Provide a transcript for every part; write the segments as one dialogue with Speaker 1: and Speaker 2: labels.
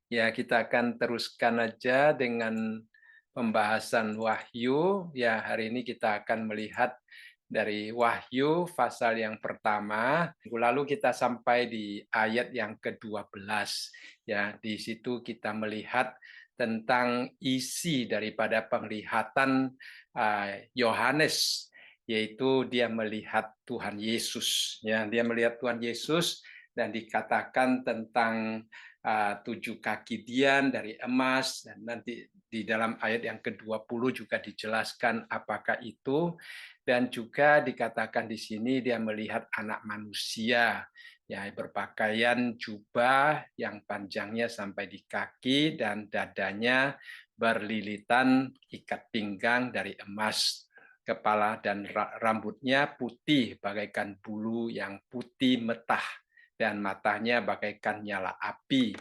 Speaker 1: Ya, kita akan teruskan aja dengan pembahasan Wahyu. Ya, hari ini kita akan melihat dari Wahyu pasal yang pertama. Minggu lalu kita sampai di ayat yang ke-12. Ya, di situ kita melihat tentang isi daripada penglihatan Yohanes, yaitu dia melihat Tuhan Yesus. Ya, dia melihat Tuhan Yesus dan dikatakan tentang tujuh kaki dian dari emas, dan nanti di dalam ayat yang ke-20 juga dijelaskan apakah itu, dan juga dikatakan di sini dia melihat anak manusia ya berpakaian jubah yang panjangnya sampai di kaki dan dadanya berlilitan ikat pinggang dari emas. Kepala dan rambutnya putih bagaikan bulu yang putih metah, dan matanya bagaikan nyala api,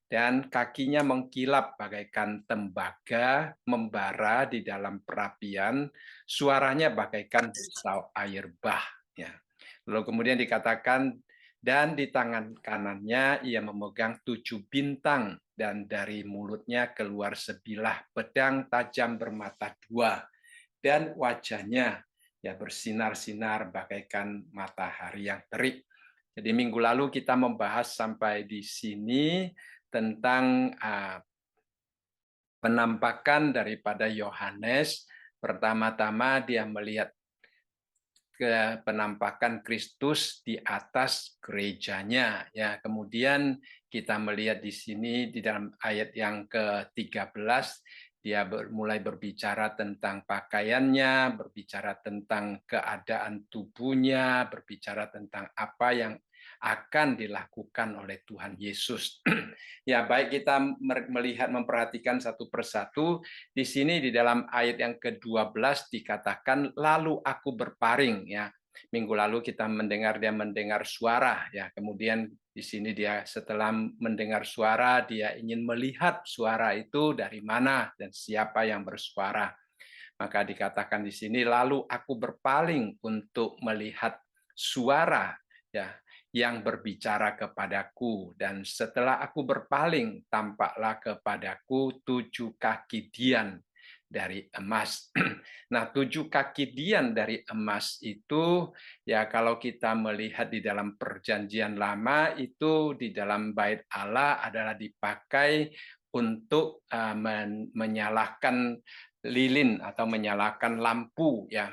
Speaker 1: dan kakinya mengkilap bagaikan tembaga membara di dalam perapian, suaranya bagaikan desau air bah. Ya. Lalu kemudian dikatakan, dan di tangan kanannya ia memegang tujuh bintang, dan dari mulutnya keluar sebilah pedang tajam bermata dua, dan wajahnya ya bersinar-sinar bagaikan matahari yang terik. Jadi minggu lalu kita membahas sampai di sini tentang penampakan daripada Yohanes. Pertama-tama dia melihat ke penampakan Kristus di atas gerejanya. Ya, kemudian kita melihat di sini di dalam ayat yang ke-13 dia mulai berbicara tentang pakaiannya, berbicara tentang keadaan tubuhnya, berbicara tentang apa yang akan dilakukan oleh Tuhan Yesus. Ya, baik kita melihat memperhatikan satu persatu. Di sini di dalam ayat yang ke-12 dikatakan lalu aku berparing ya. Minggu lalu kita dia mendengar suara ya. Kemudian di sini dia setelah mendengar suara dia ingin melihat suara itu dari mana dan siapa yang bersuara. Maka dikatakan di sini lalu aku berpaling untuk melihat suara ya yang berbicara kepadaku, dan setelah aku berpaling tampaklah kepadaku tujuh kaki dian dari emas. Nah, tujuh kaki dian dari emas itu ya kalau kita melihat di dalam perjanjian lama itu di dalam bait Allah adalah dipakai untuk menyalakan lilin atau menyalakan lampu ya.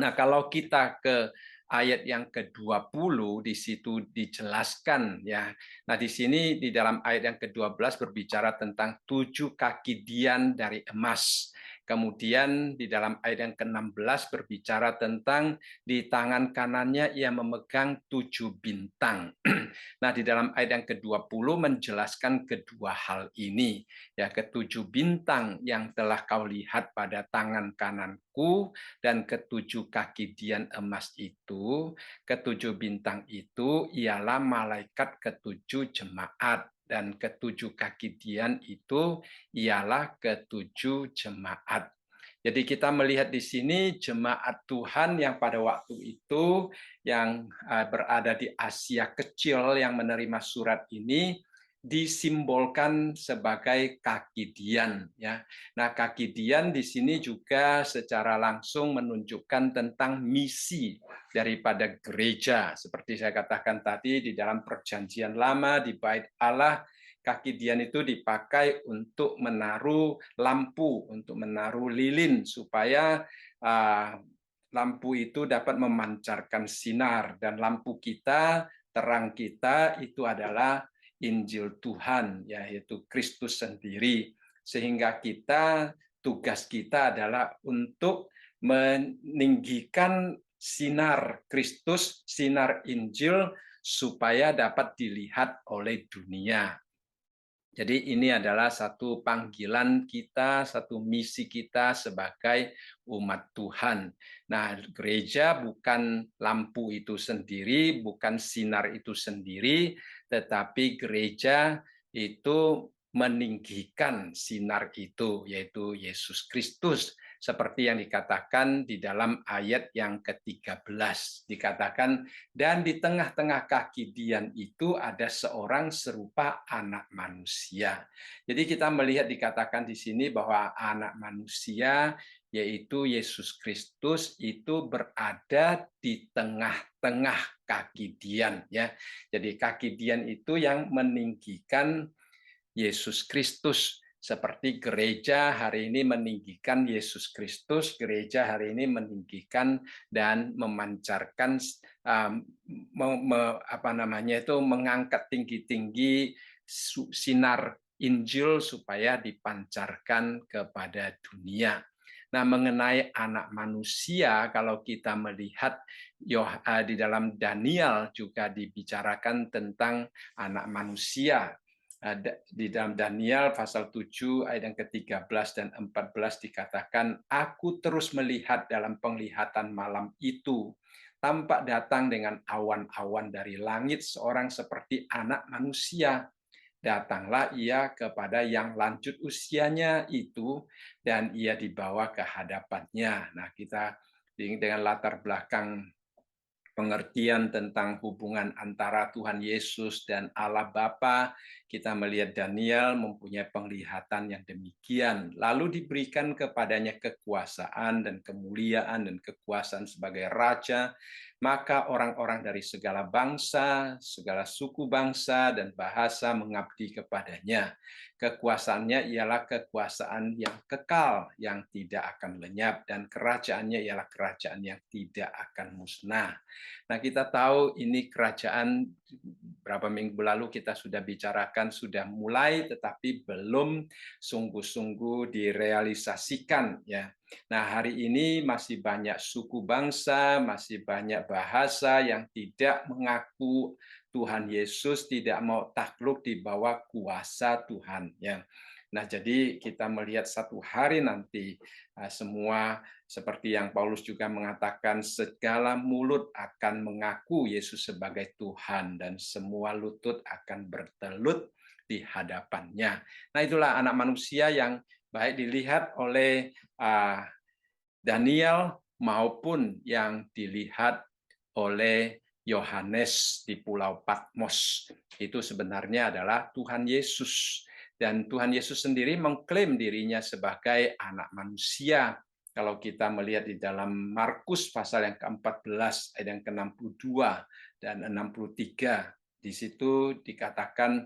Speaker 1: Nah, kalau kita ke ayat yang ke-20 di situ dijelaskan ya. Nah, di sini di dalam ayat yang ke-12 berbicara tentang tujuh kaki dian dari emas. Kemudian di dalam ayat yang ke-16 berbicara tentang di tangan kanannya ia memegang tujuh bintang. Nah, di dalam ayat yang ke-20 menjelaskan kedua hal ini. Ya, ketujuh bintang yang telah kau lihat pada tangan kananku dan ketujuh kaki dian emas itu, ketujuh bintang itu ialah malaikat ketujuh jemaat, dan ketujuh kaki dian itu ialah ketujuh jemaat. Jadi kita melihat di sini jemaat Tuhan yang pada waktu itu yang berada di Asia Kecil yang menerima surat ini disimbolkan sebagai kaki dian ya. Nah, kaki dian di sini juga secara langsung menunjukkan tentang misi daripada gereja. Seperti saya katakan tadi di dalam perjanjian lama di bait Allah, kaki dian itu dipakai untuk menaruh lampu, untuk menaruh lilin supaya lampu itu dapat memancarkan sinar, dan lampu kita, terang kita itu adalah Injil Tuhan, yaitu Kristus sendiri. Sehingga tugas kita adalah untuk meninggikan sinar Kristus, sinar Injil, supaya dapat dilihat oleh dunia. Jadi ini adalah satu panggilan kita, satu misi kita sebagai umat Tuhan. Nah, gereja bukan lampu itu sendiri, bukan sinar itu sendiri, tetapi gereja itu meninggikan sinar itu, yaitu Yesus Kristus. seperti yang dikatakan di dalam ayat yang ke-13. Dikatakan, dan di tengah-tengah kaki Dian itu ada seorang serupa anak manusia. Jadi kita melihat dikatakan di sini bahwa anak manusia, yaitu Yesus Kristus, itu berada di tengah-tengah kaki Dian. Ya. Jadi kaki Dian itu yang meninggikan Yesus Kristus. Seperti gereja hari ini meninggikan Yesus Kristus, gereja hari ini meninggikan dan memancarkan mengangkat tinggi-tinggi sinar Injil supaya dipancarkan kepada dunia. Nah, mengenai anak manusia, kalau kita melihat di dalam Daniel juga dibicarakan tentang anak manusia. Di dalam Daniel pasal 7 ayat yang ke-13 dan 14 dikatakan, aku terus melihat dalam penglihatan malam itu, tampak datang dengan awan-awan dari langit seorang seperti anak manusia. Datanglah ia kepada yang lanjut usianya itu, dan ia dibawa ke hadapannya. Nah, kita dengan latar belakang pengertian tentang hubungan antara Tuhan Yesus dan Allah Bapa, kita melihat Daniel mempunyai penglihatan yang demikian. Lalu diberikan kepadanya kekuasaan dan kemuliaan dan kekuasaan sebagai raja, maka orang-orang dari segala bangsa, segala suku bangsa dan bahasa mengabdi kepadanya. Kekuasaannya ialah kekuasaan yang kekal, yang tidak akan lenyap, dan kerajaannya ialah kerajaan yang tidak akan musnah. Nah, kita tahu ini kerajaan berapa minggu lalu kita sudah bicarakan, sudah mulai tetapi belum sungguh-sungguh direalisasikan ya. Nah, hari ini masih banyak suku bangsa, masih banyak bahasa yang tidak mengaku Tuhan Yesus, tidak mau takluk di bawah kuasa Tuhan ya. Nah, jadi kita melihat satu hari nanti semua seperti yang Paulus juga mengatakan, segala mulut akan mengaku Yesus sebagai Tuhan dan semua lutut akan bertelut di hadapannya. Nah, itulah anak manusia yang baik dilihat oleh Daniel maupun yang dilihat oleh Yohanes di Pulau Patmos. Itu sebenarnya adalah Tuhan Yesus. Dan Tuhan Yesus sendiri mengklaim dirinya sebagai anak manusia. Kalau kita melihat di dalam Markus pasal yang ke-14 ayat yang ke-62 dan 63, di situ dikatakan,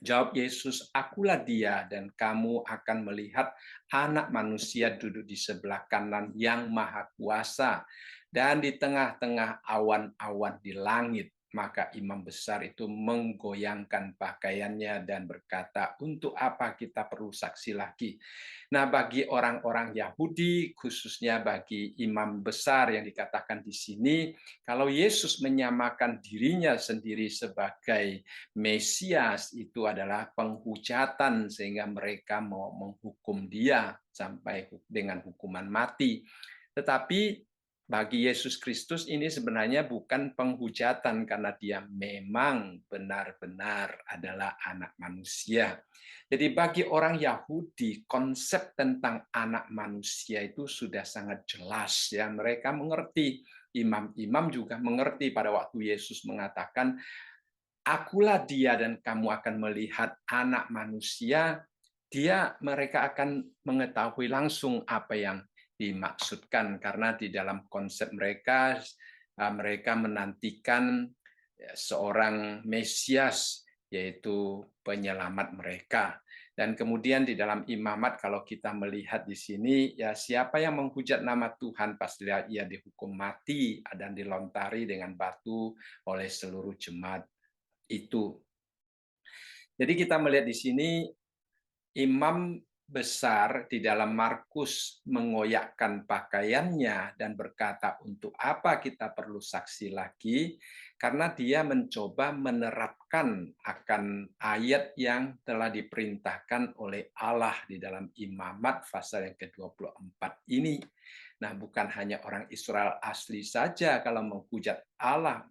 Speaker 1: jawab Yesus, akulah dia dan kamu akan melihat anak manusia duduk di sebelah kanan yang maha kuasa dan di tengah-tengah awan-awan di langit. Maka imam besar itu menggoyangkan pakaiannya dan berkata, untuk apa kita perlu saksi lagi? Nah, bagi orang-orang Yahudi, khususnya bagi imam besar yang dikatakan di sini, kalau Yesus menyamakan dirinya sendiri sebagai Mesias, itu adalah penghujatan sehingga mereka mau menghukum dia sampai dengan hukuman mati. Tetapi bagi Yesus Kristus ini sebenarnya bukan penghujatan karena dia memang benar-benar adalah anak manusia. Jadi bagi orang Yahudi, konsep tentang anak manusia itu sudah sangat jelas ya. Mereka mengerti, imam-imam juga mengerti pada waktu Yesus mengatakan, akulah dia dan kamu akan melihat anak manusia, mereka akan mengetahui langsung apa yang dimaksudkan karena di dalam konsep mereka mereka menantikan seorang Mesias yaitu penyelamat mereka. Dan kemudian di dalam imamat kalau kita melihat di sini ya siapa yang menghujat nama Tuhan pasti ia dihukum mati dan dilontari dengan batu oleh seluruh jemaat itu. Jadi kita melihat di sini imam besar di dalam Markus mengoyakkan pakaiannya dan berkata, untuk apa kita perlu saksi lagi? Karena dia mencoba menerapkan akan ayat yang telah diperintahkan oleh Allah di dalam imamat pasal yang ke-24 ini. Nah, bukan hanya orang Israel asli saja kalau menghujat Allah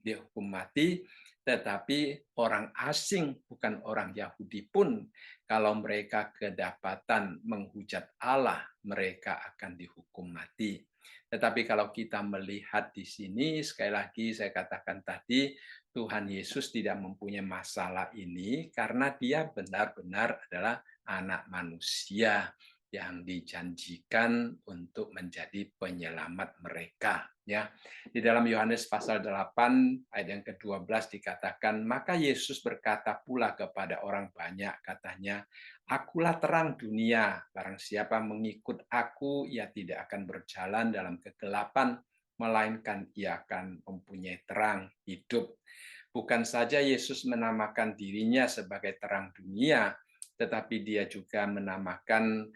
Speaker 1: dihukum mati, tetapi orang asing, bukan orang Yahudi pun, kalau mereka kedapatan menghujat Allah, mereka akan dihukum mati. Tetapi kalau kita melihat di sini, sekali lagi saya katakan tadi, Tuhan Yesus tidak mempunyai masalah ini karena dia benar-benar adalah anak manusia yang dijanjikan untuk menjadi penyelamat mereka, ya. Di dalam Yohanes pasal 8 ayat yang ke-12 dikatakan, maka Yesus berkata pula kepada orang banyak, katanya, akulah terang dunia, barang siapa mengikut aku, ia tidak akan berjalan dalam kegelapan, melainkan ia akan mempunyai terang hidup. Bukan saja Yesus menamakan dirinya sebagai terang dunia, tetapi dia juga menamakan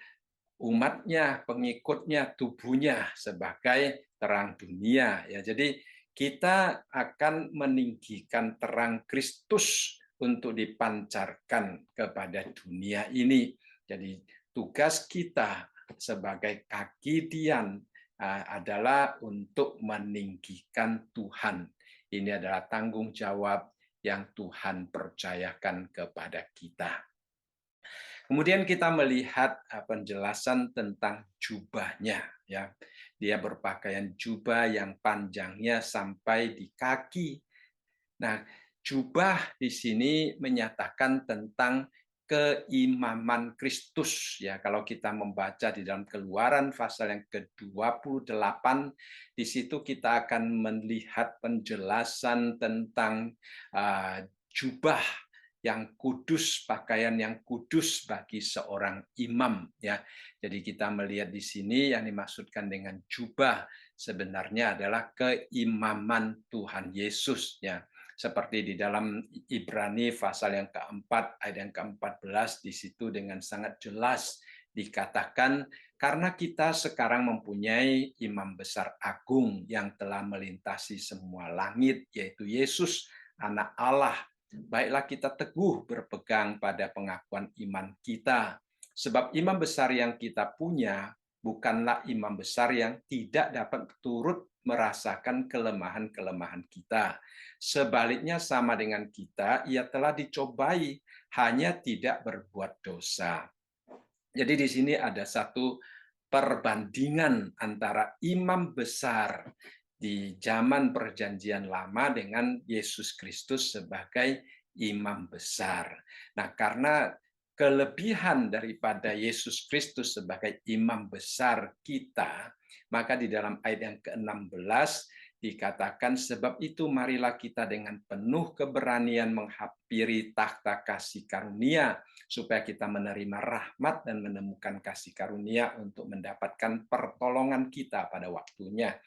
Speaker 1: umatnya, pengikutnya, tubuhnya sebagai terang dunia. Ya, jadi kita akan meninggikan terang Kristus untuk dipancarkan kepada dunia ini. Jadi tugas kita sebagai kaki Dian adalah untuk meninggikan Tuhan. Ini adalah tanggung jawab yang Tuhan percayakan kepada kita. Kemudian kita melihat penjelasan tentang jubahnya, ya. Dia berpakaian jubah yang panjangnya sampai di kaki. Nah, jubah di sini menyatakan tentang keimaman Kristus, ya. Kalau kita membaca di dalam Keluaran pasal yang ke-28, di situ kita akan melihat penjelasan tentang jubah yang kudus, pakaian yang kudus bagi seorang imam, ya. Jadi kita melihat di sini yang dimaksudkan dengan jubah sebenarnya adalah keimaman Tuhan Yesus, ya. Seperti di dalam Ibrani pasal yang keempat ayat yang ke-14, di situ dengan sangat jelas dikatakan, karena kita sekarang mempunyai imam besar agung yang telah melintasi semua langit, yaitu Yesus, anak Allah. Baiklah kita teguh berpegang pada pengakuan iman kita. Sebab imam besar yang kita punya bukanlah imam besar yang tidak dapat turut merasakan kelemahan-kelemahan kita. Sebaliknya sama dengan kita, ia telah dicobai, hanya tidak berbuat dosa. Jadi di sini ada satu perbandingan antara imam besar di zaman Perjanjian Lama dengan Yesus Kristus sebagai imam besar. Nah, karena kelebihan daripada Yesus Kristus sebagai imam besar kita, maka di dalam ayat yang ke-16 dikatakan, sebab itu marilah kita dengan penuh keberanian menghampiri takhta kasih karunia, supaya kita menerima rahmat dan menemukan kasih karunia untuk mendapatkan pertolongan kita pada waktunya.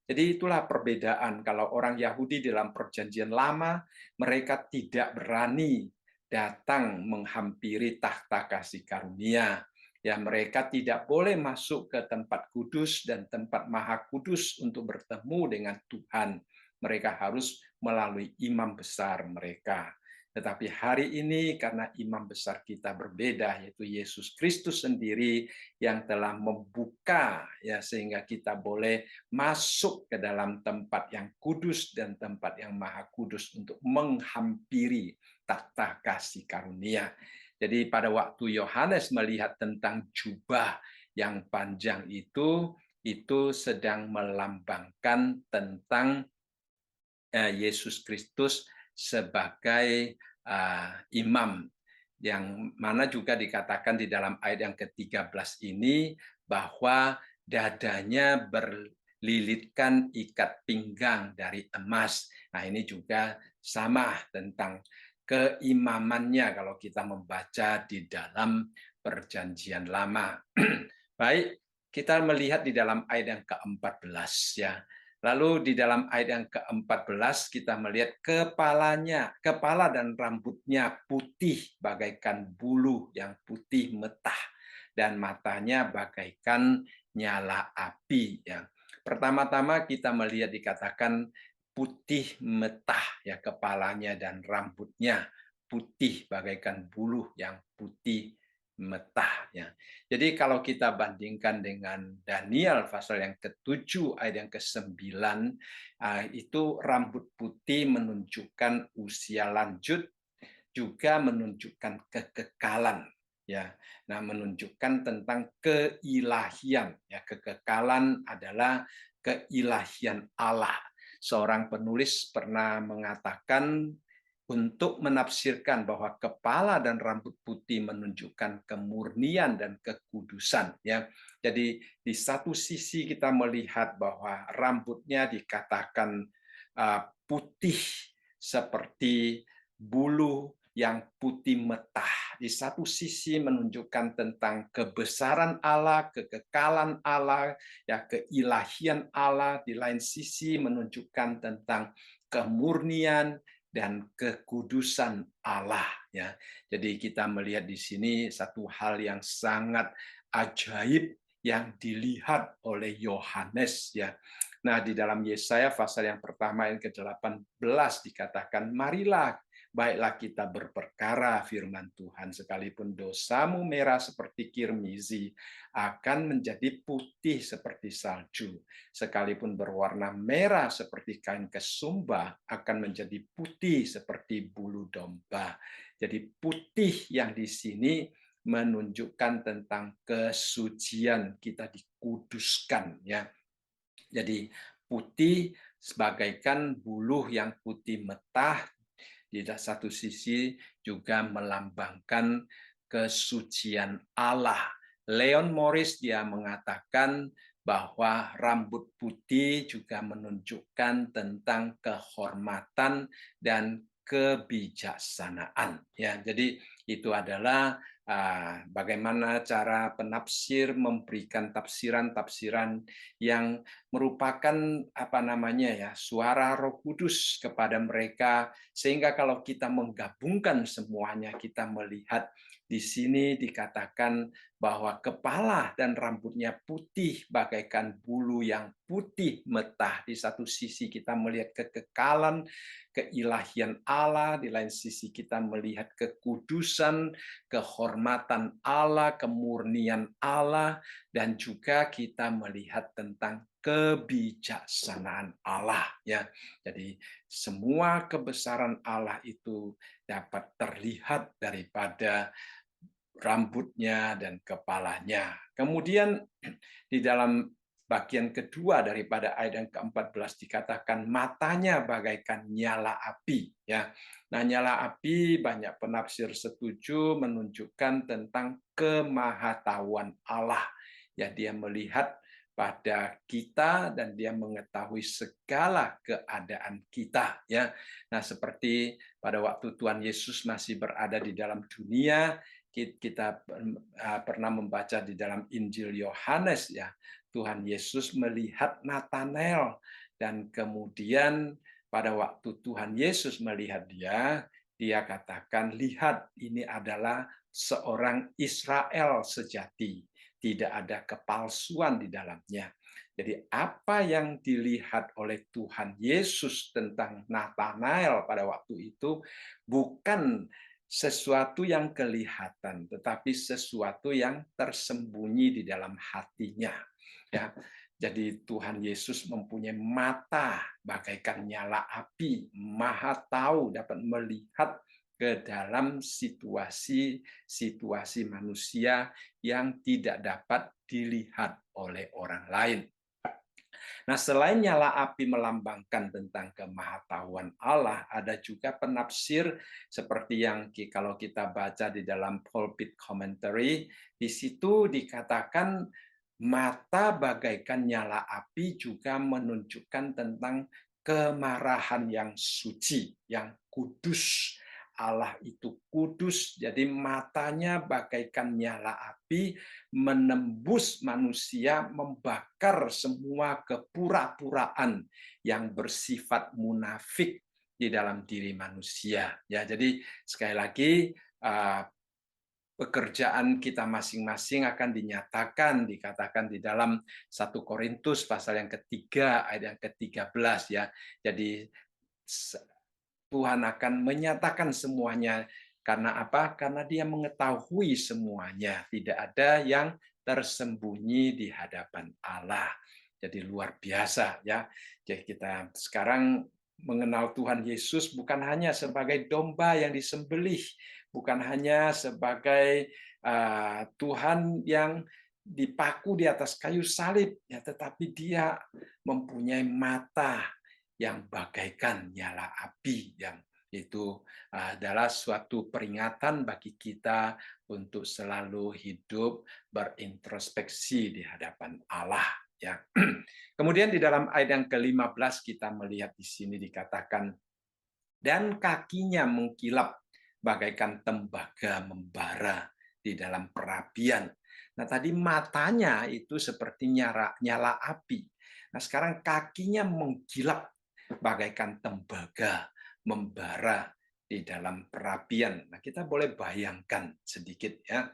Speaker 1: Jadi itulah perbedaan. Kalau orang Yahudi dalam Perjanjian Lama, mereka tidak berani datang menghampiri takhta kasih karunia. Ya, mereka tidak boleh masuk ke tempat kudus dan tempat maha kudus untuk bertemu dengan Tuhan. Mereka harus melalui imam besar mereka. Tetapi hari ini karena imam besar kita berbeda, yaitu Yesus Kristus sendiri yang telah membuka, ya, sehingga kita boleh masuk ke dalam tempat yang kudus dan tempat yang maha kudus untuk menghampiri takhta kasih karunia. Jadi pada waktu Yohanes melihat tentang jubah yang panjang itu sedang melambangkan tentang Yesus Kristus sebagai imam, yang mana juga dikatakan di dalam ayat yang ke-13 ini bahwa dadanya berlilitkan ikat pinggang dari emas. Nah, ini juga sama tentang keimamannya kalau kita membaca di dalam Perjanjian Lama. Baik, kita melihat di dalam ayat yang ke-14, ya. Lalu di dalam ayat yang ke-14 kita melihat kepala dan rambutnya putih bagaikan bulu yang putih metah, dan matanya bagaikan nyala api, ya. Pertama-tama kita melihat dikatakan putih metah, ya, kepalanya dan rambutnya putih bagaikan bulu yang putih metah ya. Jadi kalau kita bandingkan dengan Daniel pasal yang ke-7 ayat yang ke-9, itu rambut putih menunjukkan usia lanjut, juga menunjukkan kekekalan ya. Nah, menunjukkan tentang keilahian ya. Kekekalan adalah keilahian Allah. Seorang penulis pernah mengatakan untuk menafsirkan bahwa kepala dan rambut putih menunjukkan kemurnian dan kekudusan ya. Jadi di satu sisi kita melihat bahwa rambutnya dikatakan putih seperti bulu yang putih metah. Di satu sisi menunjukkan tentang kebesaran Allah, kekekalan Allah, ya keilahian Allah. Di lain sisi menunjukkan tentang kemurnian dan kekudusan Allah. Ya, jadi kita melihat di sini satu hal yang sangat ajaib yang dilihat oleh Yohanes. Ya, nah di dalam Yesaya pasal yang pertama yang ke-18 dikatakan, marilah baiklah kita berperkara firman Tuhan, sekalipun dosamu merah seperti kirmizi akan menjadi putih seperti salju, sekalipun berwarna merah seperti kain kesumba akan menjadi putih seperti bulu domba. Jadi putih yang di sini menunjukkan tentang kesucian, kita dikuduskan ya. Jadi putih sebagaikan buluh yang putih metah, di satu sisi juga melambangkan kesucian Allah. Leon Morris dia mengatakan bahwa rambut putih juga menunjukkan tentang kehormatan dan kebijaksanaan. Ya, jadi itu adalah bagaimana cara penafsir memberikan tafsiran-tafsiran yang merupakan suara Roh Kudus kepada mereka, sehingga kalau kita menggabungkan semuanya, kita melihat di sini dikatakan bahwa kepala dan rambutnya putih bagaikan bulu yang putih metah. Di satu sisi kita melihat kekekalan, keilahian Allah, di lain sisi kita melihat kekudusan, kehormatan Allah, kemurnian Allah, dan juga kita melihat tentang kebijaksanaan Allah ya. Jadi semua kebesaran Allah itu dapat terlihat daripada rambutnya dan kepalanya. Kemudian di dalam bagian kedua daripada ayat yang ke-14 dikatakan matanya bagaikan nyala api ya. Nah, nyala api banyak penafsir setuju menunjukkan tentang kemahatauan Allah. Ya, dia melihat pada kita dan dia mengetahui segala keadaan kita ya. Nah, seperti pada waktu Tuhan Yesus masih berada di dalam dunia, kita pernah membaca di dalam Injil Yohanes ya, Tuhan Yesus melihat Natanael, dan kemudian pada waktu Tuhan Yesus melihat dia katakan, lihat ini adalah seorang Israel sejati, tidak ada kepalsuan di dalamnya. Jadi apa yang dilihat oleh Tuhan Yesus tentang Natanael pada waktu itu bukan sesuatu yang kelihatan, tetapi sesuatu yang tersembunyi di dalam hatinya. Ya, jadi Tuhan Yesus mempunyai mata bagaikan nyala api, maha tahu, dapat melihat ke dalam situasi manusia yang tidak dapat dilihat oleh orang lain. Nah, selain nyala api melambangkan tentang kemahatauan Allah, ada juga penafsir seperti yang kalau kita baca di dalam Pulpit Commentary, di situ dikatakan mata bagaikan nyala api juga menunjukkan tentang kemarahan yang suci, yang kudus. Allah itu kudus, jadi matanya bagaikan nyala api, menembus manusia, membakar semua kepura-puraan yang bersifat munafik di dalam diri manusia. Ya, jadi sekali lagi pekerjaan kita masing-masing akan dinyatakan, dikatakan di dalam 1 Korintus pasal yang ketiga ayat yang ke-13 ya. Jadi Tuhan akan menyatakan semuanya Karena apa? Karena dia mengetahui semuanya. Tidak ada yang tersembunyi di hadapan Allah. Jadi luar biasa ya. Jadi kita sekarang mengenal Tuhan Yesus bukan hanya sebagai domba yang disembelih, bukan hanya sebagai Tuhan yang dipaku di atas kayu salib, ya, tetapi Dia mempunyai mata yang bagaikan nyala api, yang itu adalah suatu peringatan bagi kita untuk selalu hidup berintrospeksi di hadapan Allah. Ya. Kemudian di dalam ayat yang ke-15 kita melihat di sini dikatakan, dan kakinya mengkilap bagaikan tembaga membara di dalam perapian. Nah tadi matanya itu seperti nyala api. Nah sekarang kakinya mengkilap bagaikan tembaga membara di dalam perapian. Nah, kita boleh bayangkan sedikit ya,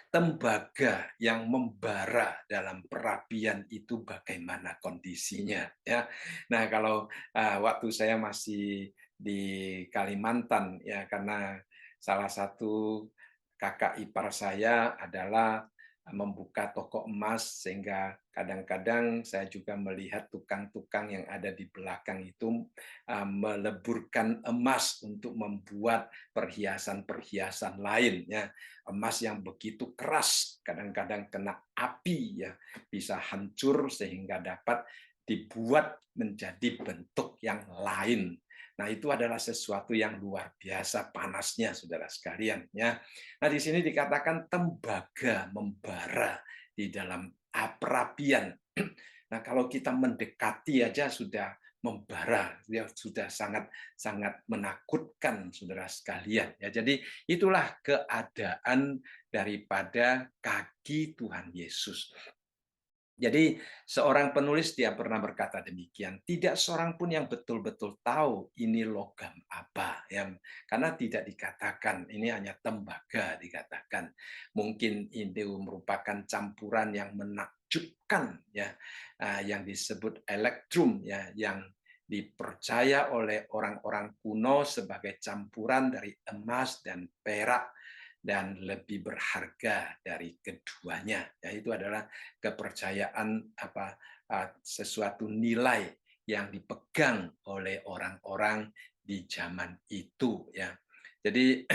Speaker 1: tembaga yang membara dalam perapian itu bagaimana kondisinya ya. Nah, kalau waktu saya masih di Kalimantan ya, karena salah satu kakak ipar saya adalah membuka toko emas, sehingga kadang-kadang saya juga melihat tukang-tukang yang ada di belakang itu meleburkan emas untuk membuat perhiasan-perhiasan lain ya. Emas yang begitu keras kadang-kadang kena api ya, bisa hancur sehingga dapat dibuat menjadi bentuk yang lain. Nah, itu adalah sesuatu yang luar biasa panasnya, saudara sekalian ya. Nah, di sini dikatakan tembaga membara di dalam perapian. Nah, kalau kita mendekati aja sudah membara, dia sudah sangat sangat menakutkan, saudara sekalian ya. Jadi itulah keadaan daripada kaki Tuhan Yesus. Jadi seorang penulis dia pernah berkata demikian, tidak seorang pun yang betul-betul tahu ini logam apa, ya, karena tidak dikatakan, ini hanya tembaga dikatakan. Mungkin ini merupakan campuran yang menakjubkan, ya, yang disebut elektrum, ya, yang dipercaya oleh orang-orang kuno sebagai campuran dari emas dan perak, dan lebih berharga dari keduanya. Ya, itu adalah kepercayaan sesuatu nilai yang dipegang oleh orang-orang di zaman itu ya. Jadi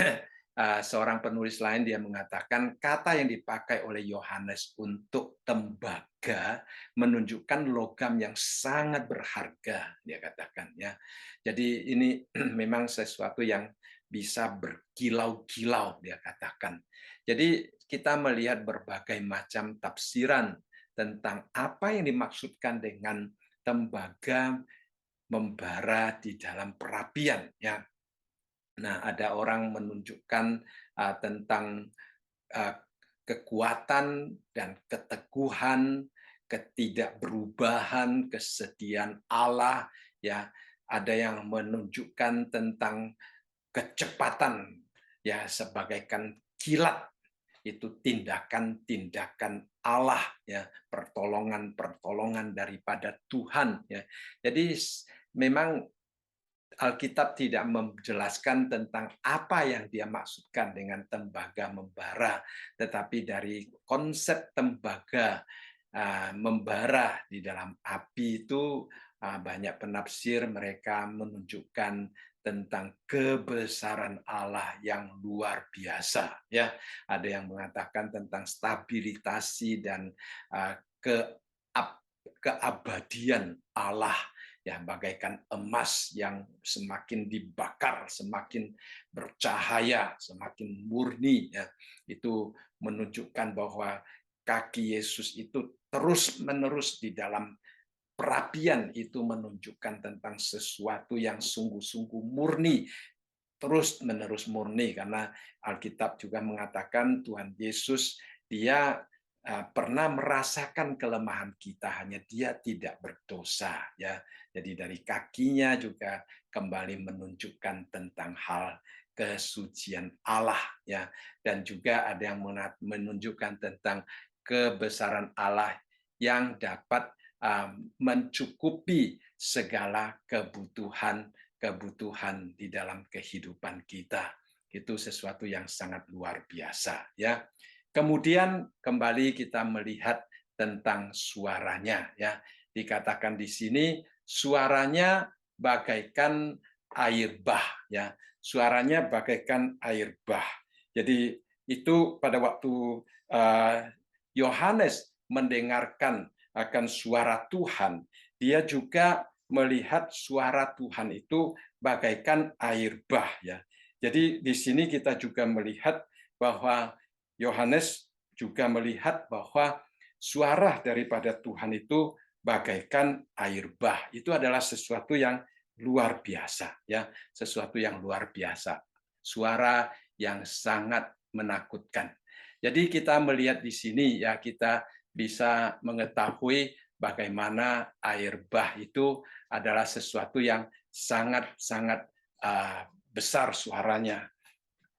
Speaker 1: seorang penulis lain dia mengatakan kata yang dipakai oleh Yohanes untuk tembaga menunjukkan logam yang sangat berharga, dia katakan ya. Jadi ini memang sesuatu yang bisa berkilau-kilau, dia katakan. Jadi kita melihat berbagai macam tafsiran tentang apa yang dimaksudkan dengan tembaga membara di dalam perapian ya. Nah, ada orang menunjukkan tentang uh, kekuatan dan keteguhan, ketidakberubahan, kesetiaan Allah ya. Ada yang menunjukkan tentang kecepatan ya, sebagaikan kilat, itu tindakan-tindakan Allah ya, pertolongan-pertolongan daripada Tuhan ya. Jadi memang Alkitab tidak menjelaskan tentang apa yang dia maksudkan dengan tembaga membara, tetapi dari konsep tembaga membara di dalam api itu banyak penafsir mereka menunjukkan tentang kebesaran Allah yang luar biasa ya. Ada yang mengatakan tentang stabilitasi dan keabadian Allah ya, bagaikan emas yang semakin dibakar, semakin bercahaya, semakin murni ya. Itu menunjukkan bahwa kaki Yesus itu terus-menerus di dalam perapian, itu menunjukkan tentang sesuatu yang sungguh-sungguh murni, terus-menerus murni, karena Alkitab juga mengatakan Tuhan Yesus dia pernah merasakan kelemahan kita, hanya dia tidak berdosa ya. Jadi dari kakinya juga kembali menunjukkan tentang hal kesucian Allah ya, dan juga ada yang menunjukkan tentang kebesaran Allah yang dapat mencukupi segala kebutuhan di dalam kehidupan kita. Itu sesuatu yang sangat luar biasa, ya. Kemudian kembali kita melihat tentang suaranya, ya. Dikatakan di sini suaranya bagaikan air bah, ya. Suaranya bagaikan air bah. Jadi itu pada waktu Yohanes mendengarkan akan suara Tuhan, dia juga melihat suara Tuhan itu bagaikan air bah, ya. Jadi di sini kita juga melihat bahwa Yohanes juga melihat bahwa suara daripada Tuhan itu bagaikan air bah. Itu adalah sesuatu yang luar biasa, ya, sesuatu yang luar biasa. Suara yang sangat menakutkan. Jadi kita melihat di sini, ya, kita bisa mengetahui bagaimana air bah itu adalah sesuatu yang sangat-sangat besar suaranya.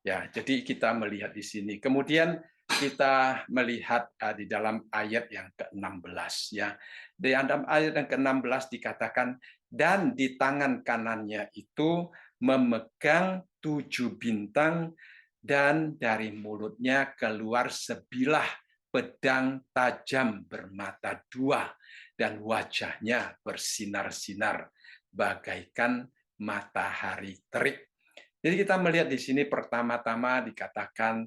Speaker 1: Ya, jadi kita melihat di sini. Kemudian kita melihat di dalam ayat yang ke-16, ya. Di dalam ayat yang ke-16 dikatakan, dan di tangan kanannya itu memegang 7 bintang, dan dari mulutnya keluar sebilah pedang tajam bermata dua, dan wajahnya bersinar-sinar bagaikan matahari terik. Jadi kita melihat di sini pertama-tama dikatakan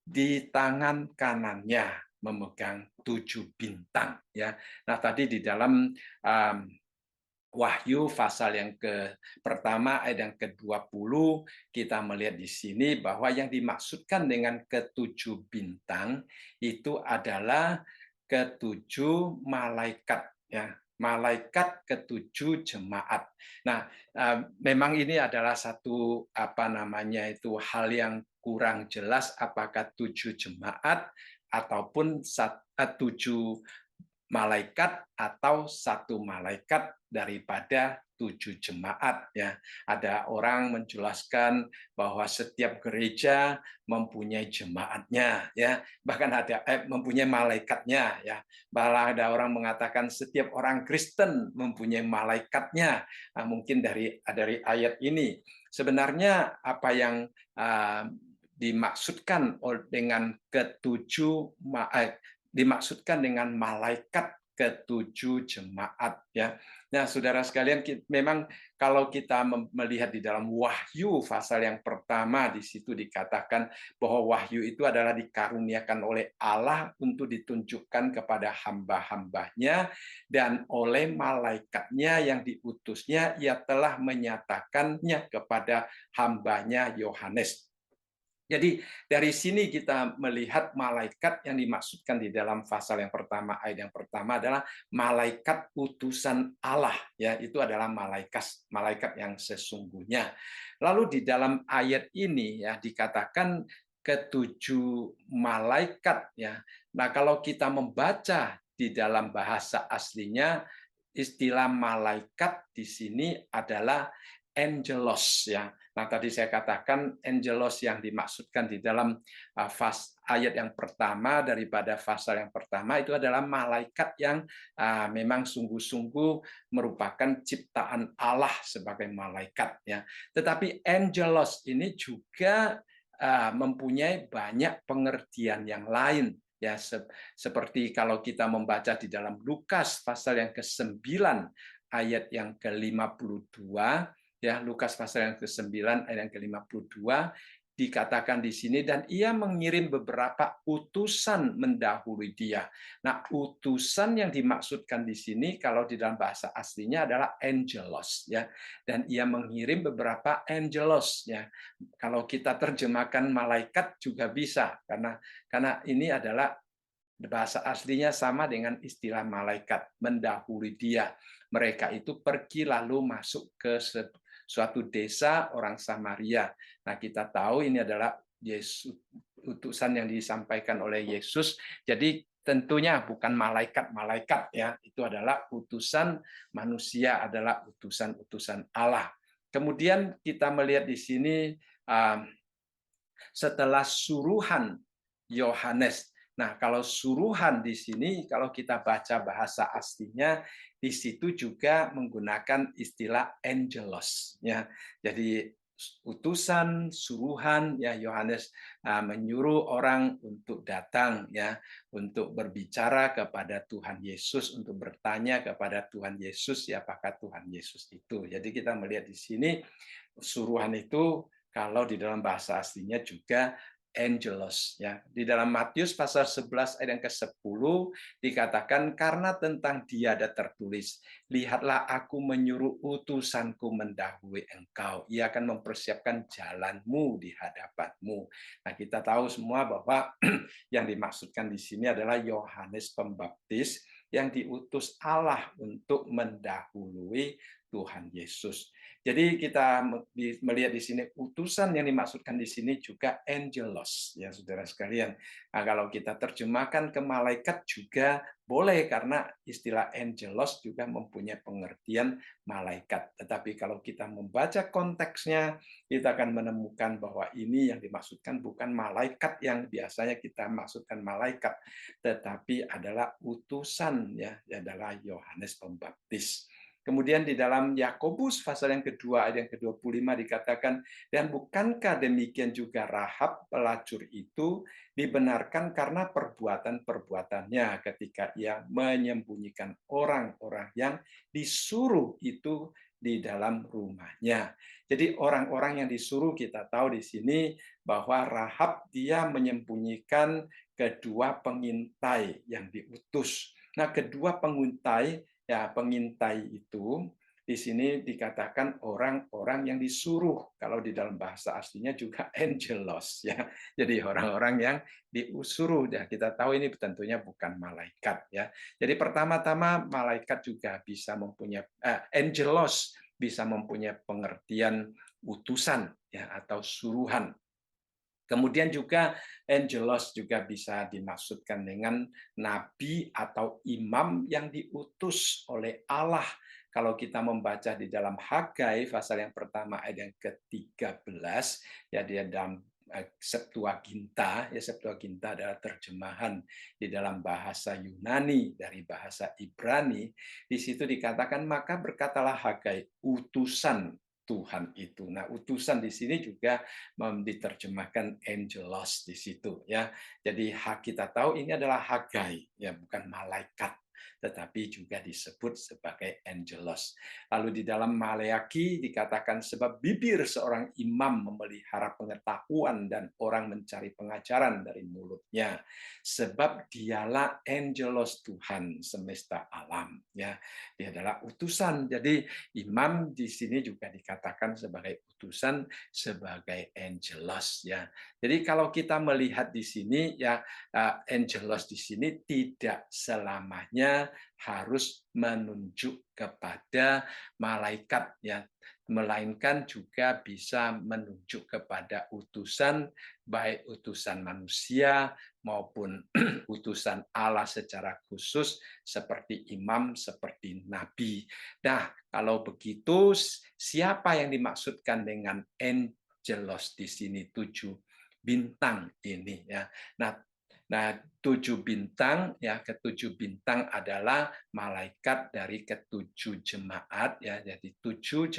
Speaker 1: di tangan kanannya memegang 7 bintang, ya. Nah, tadi di dalam Wahyu pasal yang pertama ayat yang ke-20 kita melihat di sini bahwa yang dimaksudkan dengan ketujuh bintang itu adalah ketujuh malaikat, ya, malaikat ketujuh jemaat. Nah, memang ini adalah satu hal yang kurang jelas apakah 7 jemaat ataupun 7 malaikat atau satu malaikat daripada 7 jemaat, ya. Ada orang menjelaskan bahwa setiap gereja mempunyai jemaatnya, ya, bahkan ada mempunyai malaikatnya, ya. Malah ada orang mengatakan setiap orang Kristen mempunyai malaikatnya. Nah, mungkin dari ayat ini sebenarnya apa yang dimaksudkan dengan ketujuh dimaksudkan dengan malaikat ketujuh jemaat, ya. Nah, saudara sekalian, memang kalau kita melihat di dalam Wahyu pasal yang pertama, di situ dikatakan bahwa Wahyu itu adalah dikaruniakan oleh Allah untuk ditunjukkan kepada hamba-hambanya, dan oleh malaikatnya yang diutusnya ia telah menyatakannya kepada hambanya Yohanes. Jadi dari sini kita melihat malaikat yang dimaksudkan di dalam pasal yang pertama, ayat yang pertama adalah malaikat utusan Allah, ya, itu adalah malaikat yang sesungguhnya. Lalu di dalam ayat ini, ya, dikatakan ketujuh malaikat, ya. Nah, kalau kita membaca di dalam bahasa aslinya, istilah malaikat di sini adalah angelos, ya. Nah, tadi saya katakan angelos yang dimaksudkan di dalam ayat yang pertama daripada pasal yang pertama itu adalah malaikat yang memang sungguh-sungguh merupakan ciptaan Allah sebagai malaikat, ya. Tetapi angelos ini juga mempunyai banyak pengertian yang lain, ya, seperti kalau kita membaca di dalam Lukas pasal yang ke-9 ayat yang ke-52, ya, Lukas pasal yang ke-9 ayat yang ke-52 dikatakan di sini, dan ia mengirim beberapa utusan mendahului dia. Nah, utusan yang dimaksudkan di sini kalau di dalam bahasa aslinya adalah angelos, ya. Dan ia mengirim beberapa angelos, ya. Kalau kita terjemahkan malaikat juga bisa, karena ini adalah bahasa aslinya sama dengan istilah malaikat, mendahului dia. Mereka itu pergi lalu masuk ke suatu desa orang Samaria. Nah, kita tahu ini adalah Yesus, utusan yang disampaikan oleh Yesus. Jadi tentunya bukan malaikat-malaikat, ya. Itu adalah utusan manusia, adalah utusan-utusan Allah. Kemudian kita melihat di sini setelah suruhan Yohanes. Nah, kalau suruhan di sini, kalau kita baca bahasa aslinya, di situ juga menggunakan istilah angelos, ya. Jadi utusan, suruhan, ya Yohanes menyuruh orang untuk datang, ya, untuk berbicara kepada Tuhan Yesus, untuk bertanya kepada Tuhan Yesus, siapakah Tuhan Yesus itu. Jadi kita melihat di sini suruhan itu kalau di dalam bahasa aslinya juga angelos, ya. Di dalam Matius pasal 11 ayat yang ke-10 dikatakan, karena tentang dia ada tertulis, lihatlah aku menyuruh utusanku mendahului engkau, ia akan mempersiapkan jalanmu di hadapanmu. Nah, kita tahu semua bahwa yang dimaksudkan di sini adalah Yohanes Pembaptis yang diutus Allah untuk mendahului Tuhan Yesus. Jadi kita melihat di sini utusan yang dimaksudkan di sini juga angelos, ya saudara sekalian. Nah, kalau kita terjemahkan ke malaikat juga boleh, karena istilah angelos juga mempunyai pengertian malaikat. Tetapi kalau kita membaca konteksnya, kita akan menemukan bahwa ini yang dimaksudkan bukan malaikat yang biasanya kita maksudkan malaikat, tetapi adalah utusan, ya, adalah Yohanes Pembaptis. Kemudian di dalam Yakobus pasal yang kedua ayat yang ke-25 dikatakan, dan bukankah demikian juga Rahab pelacur itu dibenarkan karena perbuatan-perbuatannya ketika ia menyembunyikan orang-orang yang disuruh itu di dalam rumahnya. Jadi orang-orang yang disuruh, kita tahu di sini bahwa Rahab dia menyembunyikan kedua pengintai yang diutus. Nah, kedua pengintai, ya, pengintai itu di sini dikatakan orang-orang yang disuruh. Kalau di dalam bahasa aslinya juga angelos, ya. Jadi orang-orang yang disuruh. Ya, kita tahu ini tentunya bukan malaikat, ya. Jadi pertama-tama malaikat juga bisa mempunyai angelos bisa mempunyai pengertian utusan, ya, atau suruhan. Kemudian juga angelos juga bisa dimaksudkan dengan nabi atau imam yang diutus oleh Allah. Kalau kita membaca di dalam Hagai pasal yang pertama ayat yang ke-13, ya, dia dalam Septuaginta, ya, Septuaginta adalah terjemahan di dalam bahasa Yunani dari bahasa Ibrani. Di situ dikatakan, maka berkatalah Hagai, utusan Tuhan itu. Nah, utusan di sini juga diterjemahkan angelos di situ, ya. Jadi kita tahu ini adalah Hagai, ya, bukan malaikat, tetapi juga disebut sebagai angelos. Lalu di dalam Maleaki dikatakan, sebab bibir seorang imam memelihara pengetahuan dan orang mencari pengajaran dari mulutnya, sebab dialah angelos Tuhan semesta alam, ya. Dia adalah utusan. Jadi imam di sini juga dikatakan sebagai utusan, sebagai angelos, ya. Jadi kalau kita melihat di sini, ya, angelos di sini tidak selamanya harus menunjuk kepada malaikat, ya, melainkan juga bisa menunjuk kepada utusan, baik utusan manusia maupun utusan Allah secara khusus seperti imam, seperti nabi. Nah, kalau begitu siapa yang dimaksudkan dengan angelos di sini, 7 bintang ini, ya. Nah, 7 bintang, ya, ketujuh bintang adalah malaikat dari ketujuh jemaat, ya. Jadi 7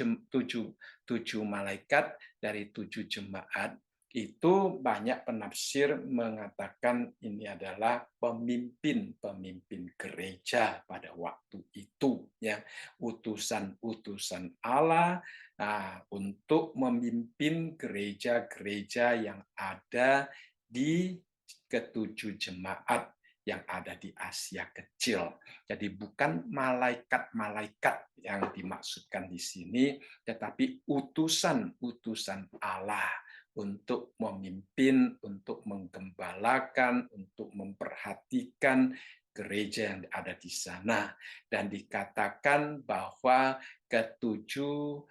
Speaker 1: malaikat dari 7 jemaat itu banyak penafsir mengatakan ini adalah pemimpin-pemimpin gereja pada waktu itu, ya, utusan-utusan Allah untuk memimpin gereja-gereja yang ada di ketujuh jemaat yang ada di Asia Kecil. Jadi bukan malaikat-malaikat yang dimaksudkan di sini, tetapi utusan-utusan Allah untuk memimpin, untuk menggembalakan, untuk memperhatikan gereja yang ada di sana. Dan dikatakan bahwa ketujuh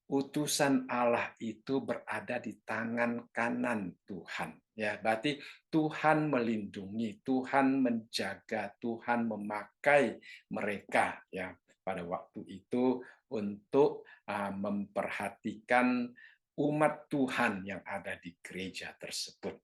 Speaker 1: utusan Allah itu berada di tangan kanan Tuhan. Ya, berarti Tuhan melindungi, Tuhan menjaga, Tuhan memakai mereka, ya, pada waktu itu untuk memperhatikan umat Tuhan yang ada di gereja tersebut.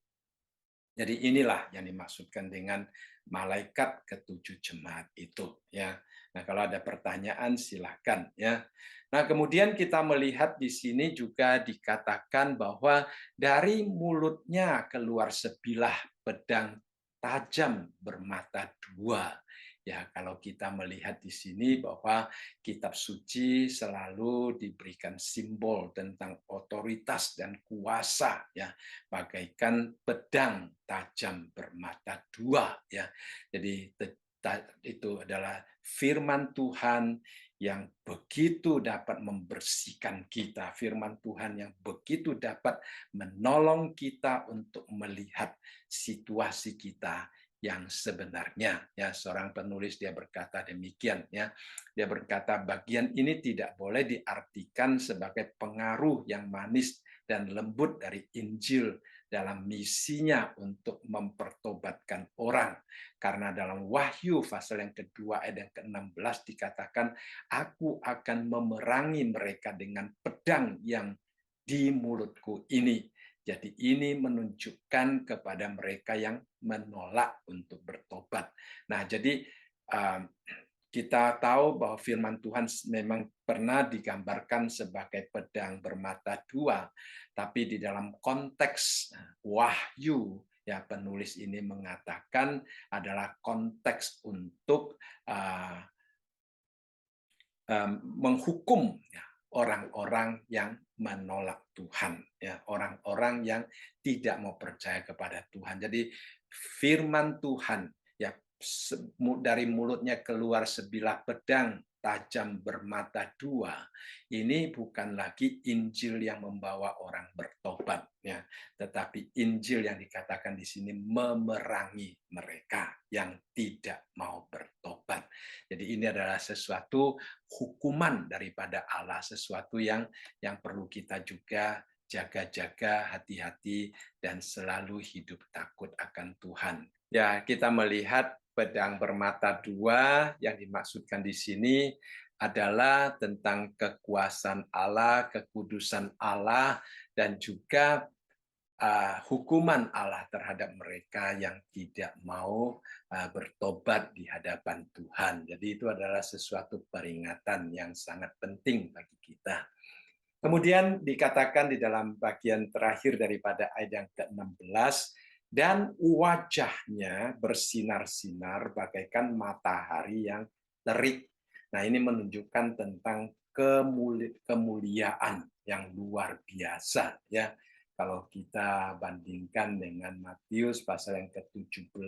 Speaker 1: Jadi inilah yang dimaksudkan dengan malaikat ketujuh jemaat itu, ya. Nah, kalau ada pertanyaan silakan, ya. Nah, kemudian kita melihat di sini juga dikatakan bahwa dari mulutnya keluar sebilah pedang tajam bermata dua. Ya, kalau kita melihat di sini bahwa kitab suci selalu diberikan simbol tentang otoritas dan kuasa, ya, bagaikan pedang tajam bermata dua, ya. Jadi itu adalah firman Tuhan yang begitu dapat membersihkan kita, firman Tuhan yang begitu dapat menolong kita untuk melihat situasi kita yang sebenarnya. Ya, seorang penulis dia berkata demikian, ya. Dia berkata bagian ini tidak boleh diartikan sebagai pengaruh yang manis dan lembut dari Injil dalam misinya untuk mempertobatkan orang. Karena dalam Wahyu pasal yang kedua ayat yang ke-16 dikatakan, aku akan memerangi mereka dengan pedang yang di mulutku ini. Jadi ini menunjukkan kepada mereka yang menolak untuk bertobat. Nah, jadi kita tahu bahwa firman Tuhan memang pernah digambarkan sebagai pedang bermata dua, tapi di dalam konteks Wahyu, ya, penulis ini mengatakan adalah konteks untuk menghukum, ya, orang-orang yang menolak Tuhan, ya, orang-orang yang tidak mau percaya kepada Tuhan. Jadi firman Tuhan, ya, dari mulutnya keluar sebilah pedang tajam bermata dua, ini bukan lagi Injil yang membawa orang bertobat, ya, tetapi Injil yang dikatakan di sini memerangi mereka yang tidak mau bertobat. Jadi ini adalah sesuatu hukuman daripada Allah, sesuatu yang perlu kita juga jaga-jaga, hati-hati, dan selalu hidup takut akan Tuhan. Ya, kita melihat pedang bermata dua yang dimaksudkan di sini adalah tentang kekuasaan Allah, kekudusan Allah, dan juga hukuman Allah terhadap mereka yang tidak mau bertobat di hadapan Tuhan. Jadi itu adalah sesuatu peringatan yang sangat penting bagi kita. Kemudian dikatakan di dalam bagian terakhir daripada ayat yang ke-16, dan wajahnya bersinar-sinar bagaikan matahari yang terik. Nah, ini menunjukkan tentang kemuliaan yang luar biasa, ya. Kalau kita bandingkan dengan Matius pasal yang ke-17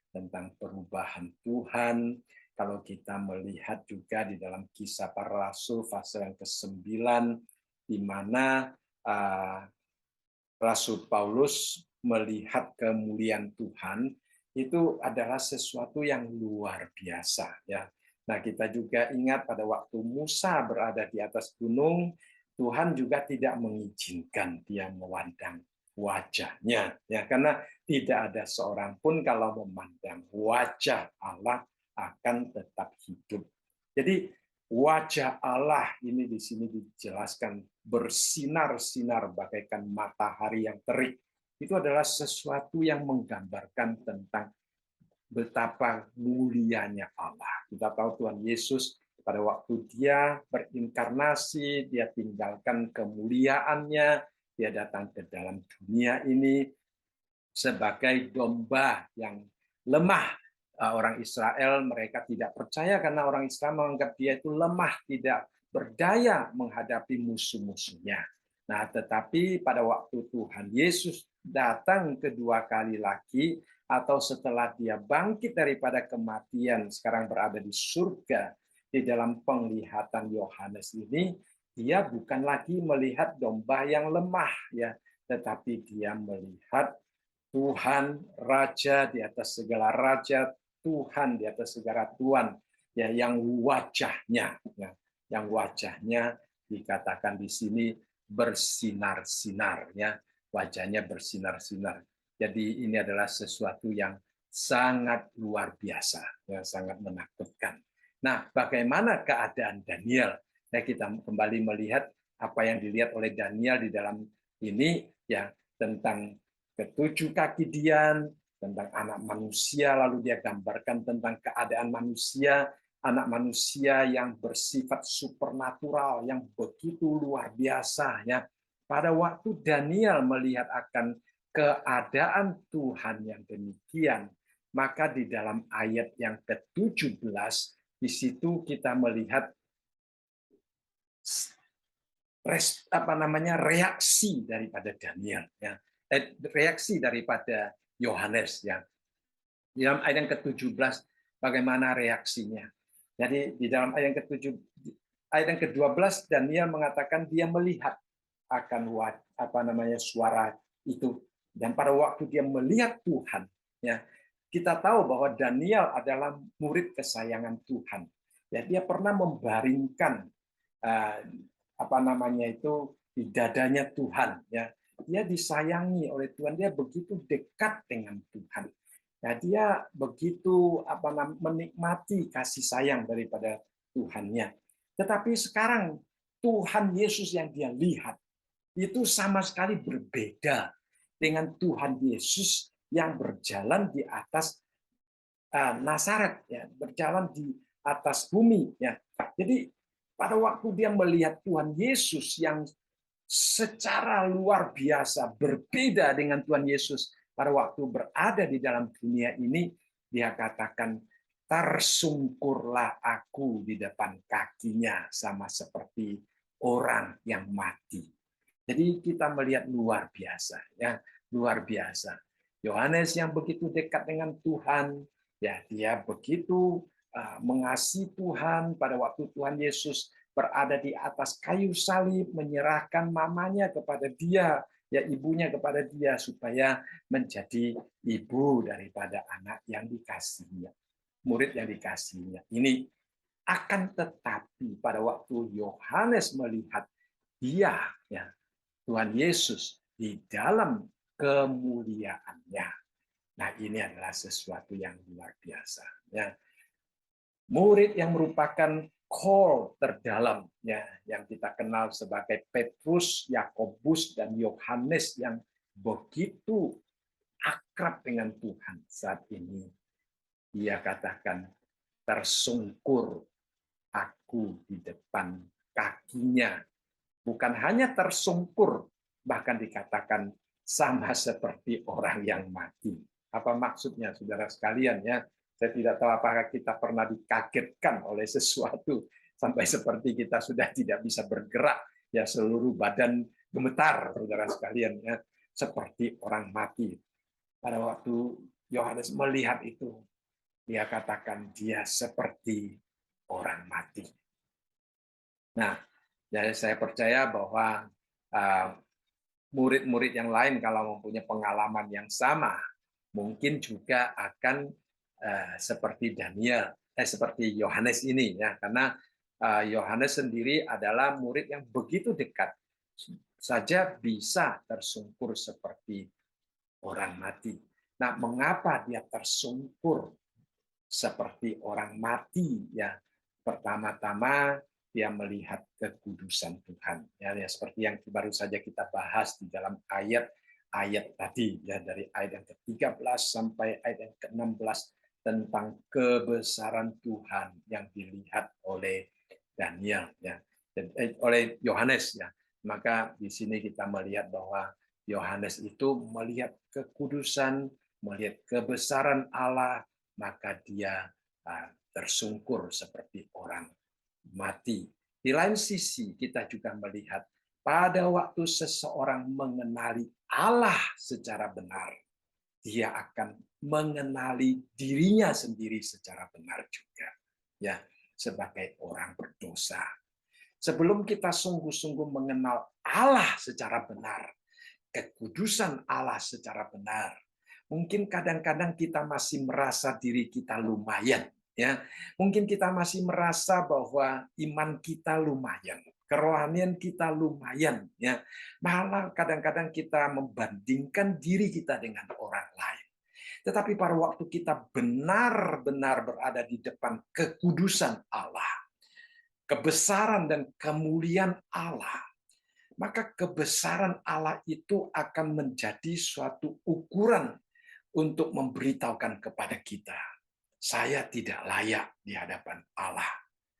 Speaker 1: tentang perubahan Tuhan, kalau kita melihat juga di dalam Kisah Para Rasul pasal yang ke-9, di mana Rasul Paulus melihat kemuliaan Tuhan, itu adalah sesuatu yang luar biasa, ya. Nah, kita juga ingat pada waktu Musa berada di atas gunung, Tuhan juga tidak mengizinkan dia memandang wajahnya, ya, karena tidak ada seorang pun kalau memandang wajah Allah akan tetap hidup. Jadi wajah Allah ini di sini dijelaskan bersinar-sinar bagaikan matahari yang terik. Itu adalah sesuatu yang menggambarkan tentang betapa mulianya Allah. Kita tahu Tuhan Yesus pada waktu dia berinkarnasi, dia tinggalkan kemuliaannya, dia datang ke dalam dunia ini sebagai domba yang lemah. Orang Israel mereka tidak percaya karena orang Israel menganggap dia itu lemah, tidak berdaya menghadapi musuh-musuhnya. Nah, tetapi pada waktu Tuhan Yesus datang kedua kali lagi, atau setelah dia bangkit daripada kematian, sekarang berada di surga, di dalam penglihatan Yohanes ini, dia bukan lagi melihat domba yang lemah, ya, tetapi dia melihat Tuhan Raja di atas segala raja, Tuhan di atas segala tuan, ya, yang wajahnya, ya, yang wajahnya dikatakan di sini bersinar-sinar, ya, wajahnya bersinar-sinar. Jadi ini adalah sesuatu yang sangat luar biasa, yang sangat menakutkan. Nah, bagaimana keadaan Daniel? Ya, kita kembali melihat apa yang dilihat oleh Daniel di dalam ini, ya, tentang ketujuh kaki Dian, tentang anak manusia, lalu dia gambarkan tentang keadaan manusia, anak manusia yang bersifat supernatural, yang begitu luar biasa. Ya. Pada waktu Daniel melihat akan keadaan Tuhan yang demikian, maka di dalam ayat yang ke-17, di situ kita melihat reaksi daripada Daniel, ya. Reaksi daripada Yohanes, ya. Di dalam ayat yang ke-17 bagaimana reaksinya. Jadi di dalam ayat yang ayat yang ke-12 Daniel mengatakan dia melihat akan suara itu, dan pada waktu dia melihat Tuhan, ya, kita tahu bahwa Daniel adalah murid kesayangan Tuhan. Ya, dia pernah membaringkan di dadanya Tuhan, ya. Dia disayangi oleh Tuhan, dia begitu dekat dengan Tuhan. Nah, dia begitu menikmati kasih sayang daripada Tuhannya. Tetapi sekarang Tuhan Yesus yang dia lihat itu sama sekali berbeda dengan Tuhan Yesus yang berjalan di atas Nazaret, ya, berjalan di atas bumi, ya. Jadi pada waktu dia melihat Tuhan Yesus yang secara luar biasa berbeda dengan Tuhan Yesus pada waktu berada di dalam dunia ini, dia katakan, tersungkurlah aku di depan kakinya sama seperti orang yang mati. Jadi kita melihat luar biasa, ya, luar biasa. Yohanes yang begitu dekat dengan Tuhan, ya, dia begitu mengasihi Tuhan pada waktu Tuhan Yesus berada di atas kayu salib, menyerahkan mamanya kepada dia, ya, ibunya kepada dia, supaya menjadi ibu daripada anak yang dikasihinya, murid yang dikasihinya. Ini akan tetapi pada waktu Yohanes melihat dia, ya, Tuhan Yesus di dalam kemuliaannya. Nah, ini adalah sesuatu yang luar biasa. Ya. Murid yang merupakan core terdalam, ya, yang kita kenal sebagai Petrus, Yakobus, dan Yohanes yang begitu akrab dengan Tuhan saat ini. Dia katakan, tersungkur aku di depan kakinya. Bukan hanya tersungkur, bahkan dikatakan sama seperti orang yang mati. Apa maksudnya, saudara sekalian, ya? Saya tidak tahu apakah kita pernah dikagetkan oleh sesuatu sampai seperti kita sudah tidak bisa bergerak, ya, seluruh badan gemetar, saudara sekalian, ya, seperti orang mati. Pada waktu Yohanes melihat itu, dia katakan dia seperti orang mati. Nah, jadi saya percaya bahwa murid-murid yang lain kalau mempunyai pengalaman yang sama, mungkin juga akan seperti seperti Yohanes ini, ya, karena Yohanes sendiri adalah murid yang begitu dekat saja bisa tersungkur seperti orang mati. Nah, mengapa dia tersungkur seperti orang mati? Ya, pertama-tama dia melihat kekudusan Tuhan. Ya, seperti yang baru saja kita bahas di dalam ayat tadi, ya, dari ayat yang ke-13 sampai ayat yang ke-16 tentang kebesaran Tuhan yang dilihat oleh Daniel, ya, oleh Yohanes, ya. Maka di sini kita melihat bahwa Yohanes itu melihat kekudusan, melihat kebesaran Allah, maka dia tersungkur seperti orang mati. Di lain sisi kita juga melihat pada waktu seseorang mengenali Allah secara benar, dia akan mengenali dirinya sendiri secara benar juga, ya, sebagai orang berdosa. Sebelum kita sungguh-sungguh mengenal Allah secara benar, kekudusan Allah secara benar, mungkin kadang-kadang kita masih merasa diri kita lumayan, ya. Mungkin kita masih merasa bahwa iman kita lumayan, kerohanian kita lumayan, ya. Malah kadang-kadang kita membandingkan diri kita dengan orang lain. Tetapi pada waktu kita benar-benar berada di depan kekudusan Allah, kebesaran dan kemuliaan Allah, maka kebesaran Allah itu akan menjadi suatu ukuran untuk memberitahukan kepada kita, saya tidak layak di hadapan Allah.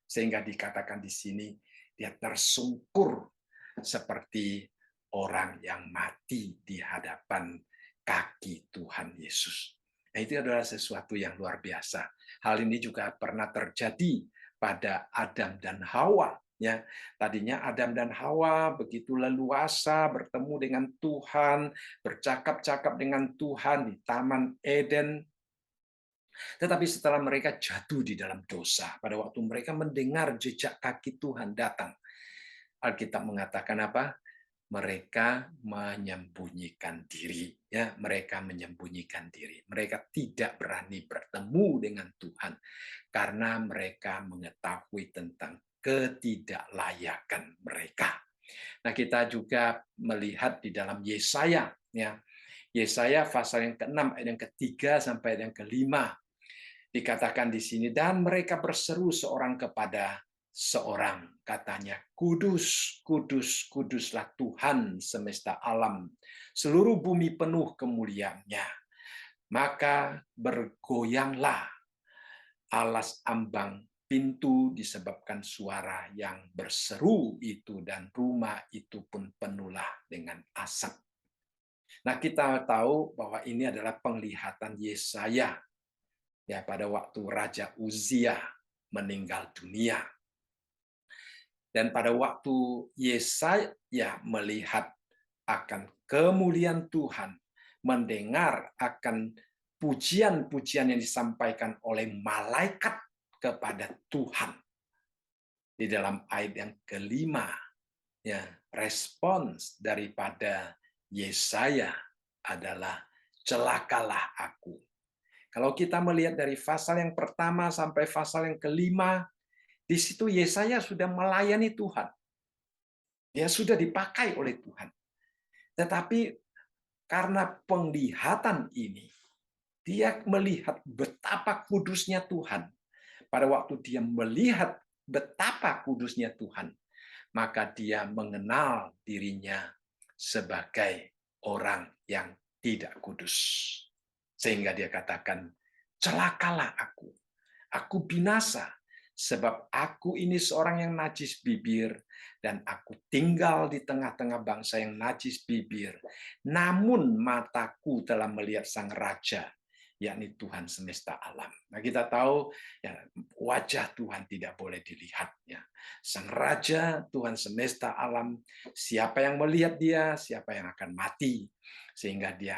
Speaker 1: Sehingga dikatakan di sini, dia tersungkur seperti orang yang mati di hadapan kaki Tuhan Yesus. Nah, itu adalah sesuatu yang luar biasa. Hal ini juga pernah terjadi pada Adam dan Hawa. Ya, tadinya Adam dan Hawa begitu leluasa bertemu dengan Tuhan, bercakap-cakap dengan Tuhan di Taman Eden. Tetapi setelah mereka jatuh di dalam dosa, pada waktu mereka mendengar jejak kaki Tuhan datang, Alkitab mengatakan apa? Mereka menyembunyikan diri, ya, mereka menyembunyikan diri. Mereka tidak berani bertemu dengan Tuhan karena mereka mengetahui tentang ketidaklayakan mereka. Nah, kita juga melihat di dalam Yesaya, ya. Yesaya pasal yang ke-6 ayat yang ketiga sampai ayat yang kelima. Dikatakan di sini, dan mereka berseru seorang kepada seorang, katanya, kudus, kudus, kuduslah Tuhan semesta alam, seluruh bumi penuh kemuliaannya. Maka bergoyanglah alas ambang pintu disebabkan suara yang berseru itu, dan rumah itu pun penuhlah dengan asap. Nah, kita tahu bahwa ini adalah penglihatan Yesaya ya pada waktu Raja Uzia meninggal dunia. Dan pada waktu Yesaya melihat akan kemuliaan Tuhan, mendengar akan pujian-pujian yang disampaikan oleh malaikat kepada Tuhan. Di dalam ayat yang kelima, ya, respons daripada Yesaya adalah celakalah aku. Kalau kita melihat dari pasal yang pertama sampai pasal yang kelima, di situ Yesaya sudah melayani Tuhan. Dia sudah dipakai oleh Tuhan. Tetapi karena penglihatan ini, dia melihat betapa kudusnya Tuhan. Pada waktu dia melihat betapa kudusnya Tuhan, maka dia mengenal dirinya sebagai orang yang tidak kudus. Sehingga dia katakan, celakalah aku binasa, sebab aku ini seorang yang najis bibir, dan aku tinggal di tengah-tengah bangsa yang najis bibir. Namun mataku telah melihat Sang Raja, yakni Tuhan semesta alam. Nah, kita tahu ya, wajah Tuhan tidak boleh dilihat. Ya. Sang Raja, Tuhan semesta alam, siapa yang melihat dia, siapa yang akan mati. Sehingga dia,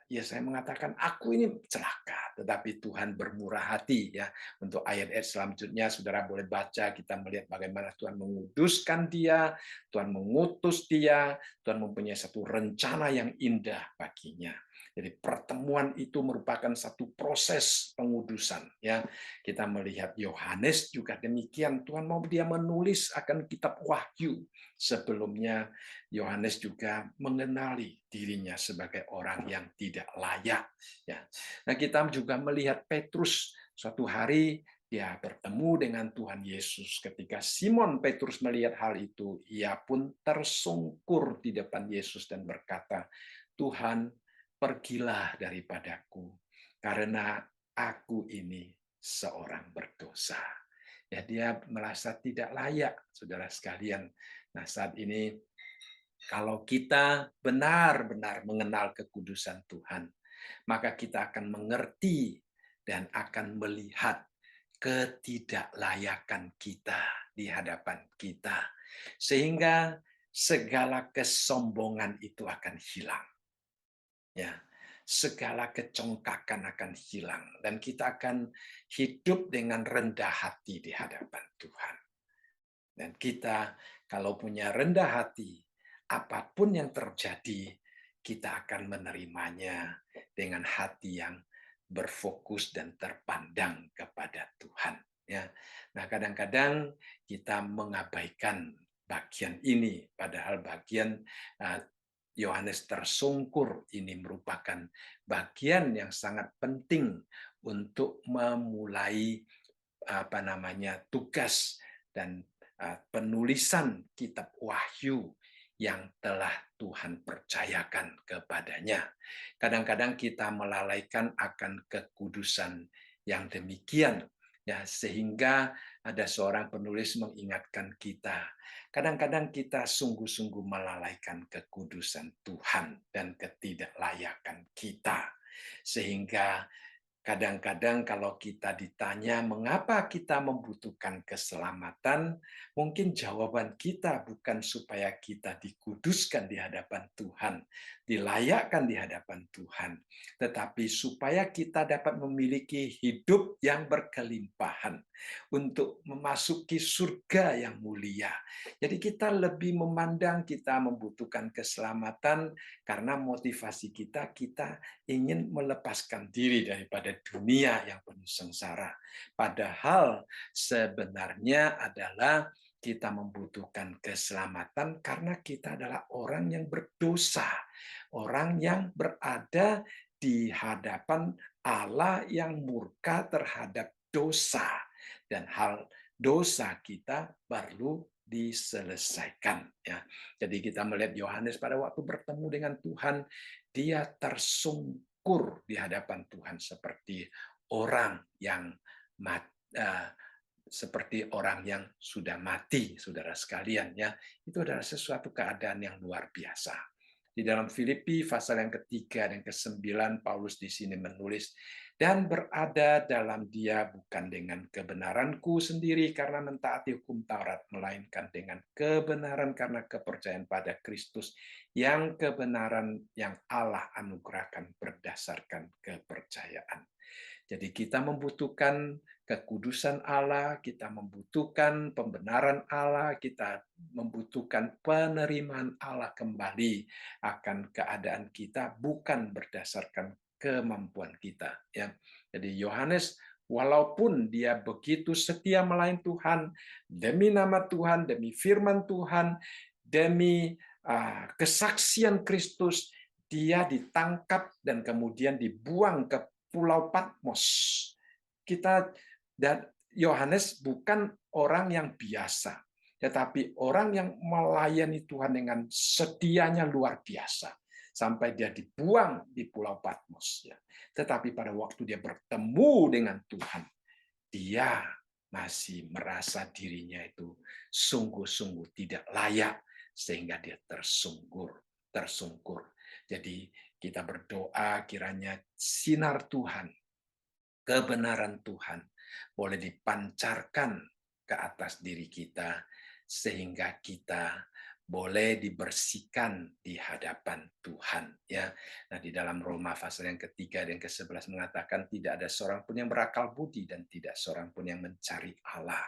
Speaker 1: Yesaya mengatakan, aku ini celaka. Tetapi Tuhan bermurah hati. Ya. Untuk ayat-ayat selanjutnya, saudara boleh baca, kita melihat bagaimana Tuhan menguduskan dia, Tuhan mengutus dia, Tuhan mempunyai satu rencana yang indah baginya. Jadi pertemuan itu merupakan satu proses pengudusan. Ya, kita melihat Yohanes juga demikian. Tuhan mau dia menulis akan kitab Wahyu. Sebelumnya Yohanes juga mengenali dirinya sebagai orang yang tidak layak. Ya, nah kita juga melihat Petrus suatu hari dia bertemu dengan Tuhan Yesus. Ketika Simon Petrus melihat hal itu, ia pun tersungkur di depan Yesus dan berkata, Tuhan, pergilah daripadaku, karena aku ini seorang berdosa. Ya, dia merasa tidak layak, saudara sekalian. Nah, saat ini, kalau kita benar-benar mengenal kekudusan Tuhan, maka kita akan mengerti dan akan melihat ketidaklayakan kita di hadapan kita. Sehingga segala kesombongan itu akan hilang. Ya, segala kecongkakan akan hilang dan kita akan hidup dengan rendah hati di hadapan Tuhan. Dan kita kalau punya rendah hati, apapun yang terjadi, kita akan menerimanya dengan hati yang berfokus dan terpandang kepada Tuhan. Ya, nah kadang-kadang kita mengabaikan bagian ini, padahal bagian Yohanes tersungkur ini merupakan bagian yang sangat penting untuk memulai tugas dan penulisan kitab Wahyu yang telah Tuhan percayakan kepadanya. Kadang-kadang kita melalaikan akan kekudusan yang demikian, ya, sehingga ada seorang penulis mengingatkan kita. Kadang-kadang kita sungguh-sungguh melalaikan kekudusan Tuhan dan ketidaklayakan kita. Sehingga kadang-kadang kalau kita ditanya mengapa kita membutuhkan keselamatan, mungkin jawaban kita bukan supaya kita dikuduskan di hadapan Tuhan, dilayakkan di hadapan Tuhan, tetapi supaya kita dapat memiliki hidup yang berkelimpahan untuk memasuki surga yang mulia. Jadi kita lebih memandang kita membutuhkan keselamatan karena motivasi kita ingin melepaskan diri daripada dunia yang penuh sengsara. Padahal sebenarnya adalah kita membutuhkan keselamatan karena kita adalah orang yang berdosa, orang yang berada di hadapan Allah yang murka terhadap dosa, dan hal dosa kita perlu diselesaikan, ya. Jadi kita melihat Yohanes pada waktu bertemu dengan Tuhan, dia tersungkur di hadapan Tuhan seperti orang yang seperti orang yang sudah mati, saudara sekalian, ya. Itu adalah sesuatu keadaan yang luar biasa. Di dalam Filipi pasal yang ketiga dan ke-9, Paulus di sini menulis, dan berada dalam Dia bukan dengan kebenaranku sendiri karena mentaati hukum Taurat, melainkan dengan kebenaran karena kepercayaan pada Kristus, yang kebenaran yang Allah anugerahkan berdasarkan kepercayaan. Jadi kita membutuhkan kekudusan Allah, kita membutuhkan pembenaran Allah, kita membutuhkan penerimaan Allah kembali akan keadaan kita, bukan berdasarkan kemampuan kita. Ya. Jadi Yohanes, walaupun dia begitu setia melayani Tuhan, demi nama Tuhan, demi firman Tuhan, demi kesaksian Kristus, dia ditangkap dan kemudian dibuang ke Pulau Patmos. Dan Yohanes bukan orang yang biasa, tetapi orang yang melayani Tuhan dengan setianya luar biasa sampai dia dibuang di Pulau Patmos. Tetapi pada waktu dia bertemu dengan Tuhan, dia masih merasa dirinya itu sungguh-sungguh tidak layak, sehingga dia tersungkur. Jadi kita berdoa kiranya sinar Tuhan, kebenaran Tuhan boleh dipancarkan ke atas diri kita, sehingga kita boleh dibersihkan di hadapan Tuhan. Ya, nah di dalam Roma pasal yang ketiga dan ke-11 mengatakan tidak ada seorang pun yang berakal budi dan tidak seorang pun yang mencari Allah.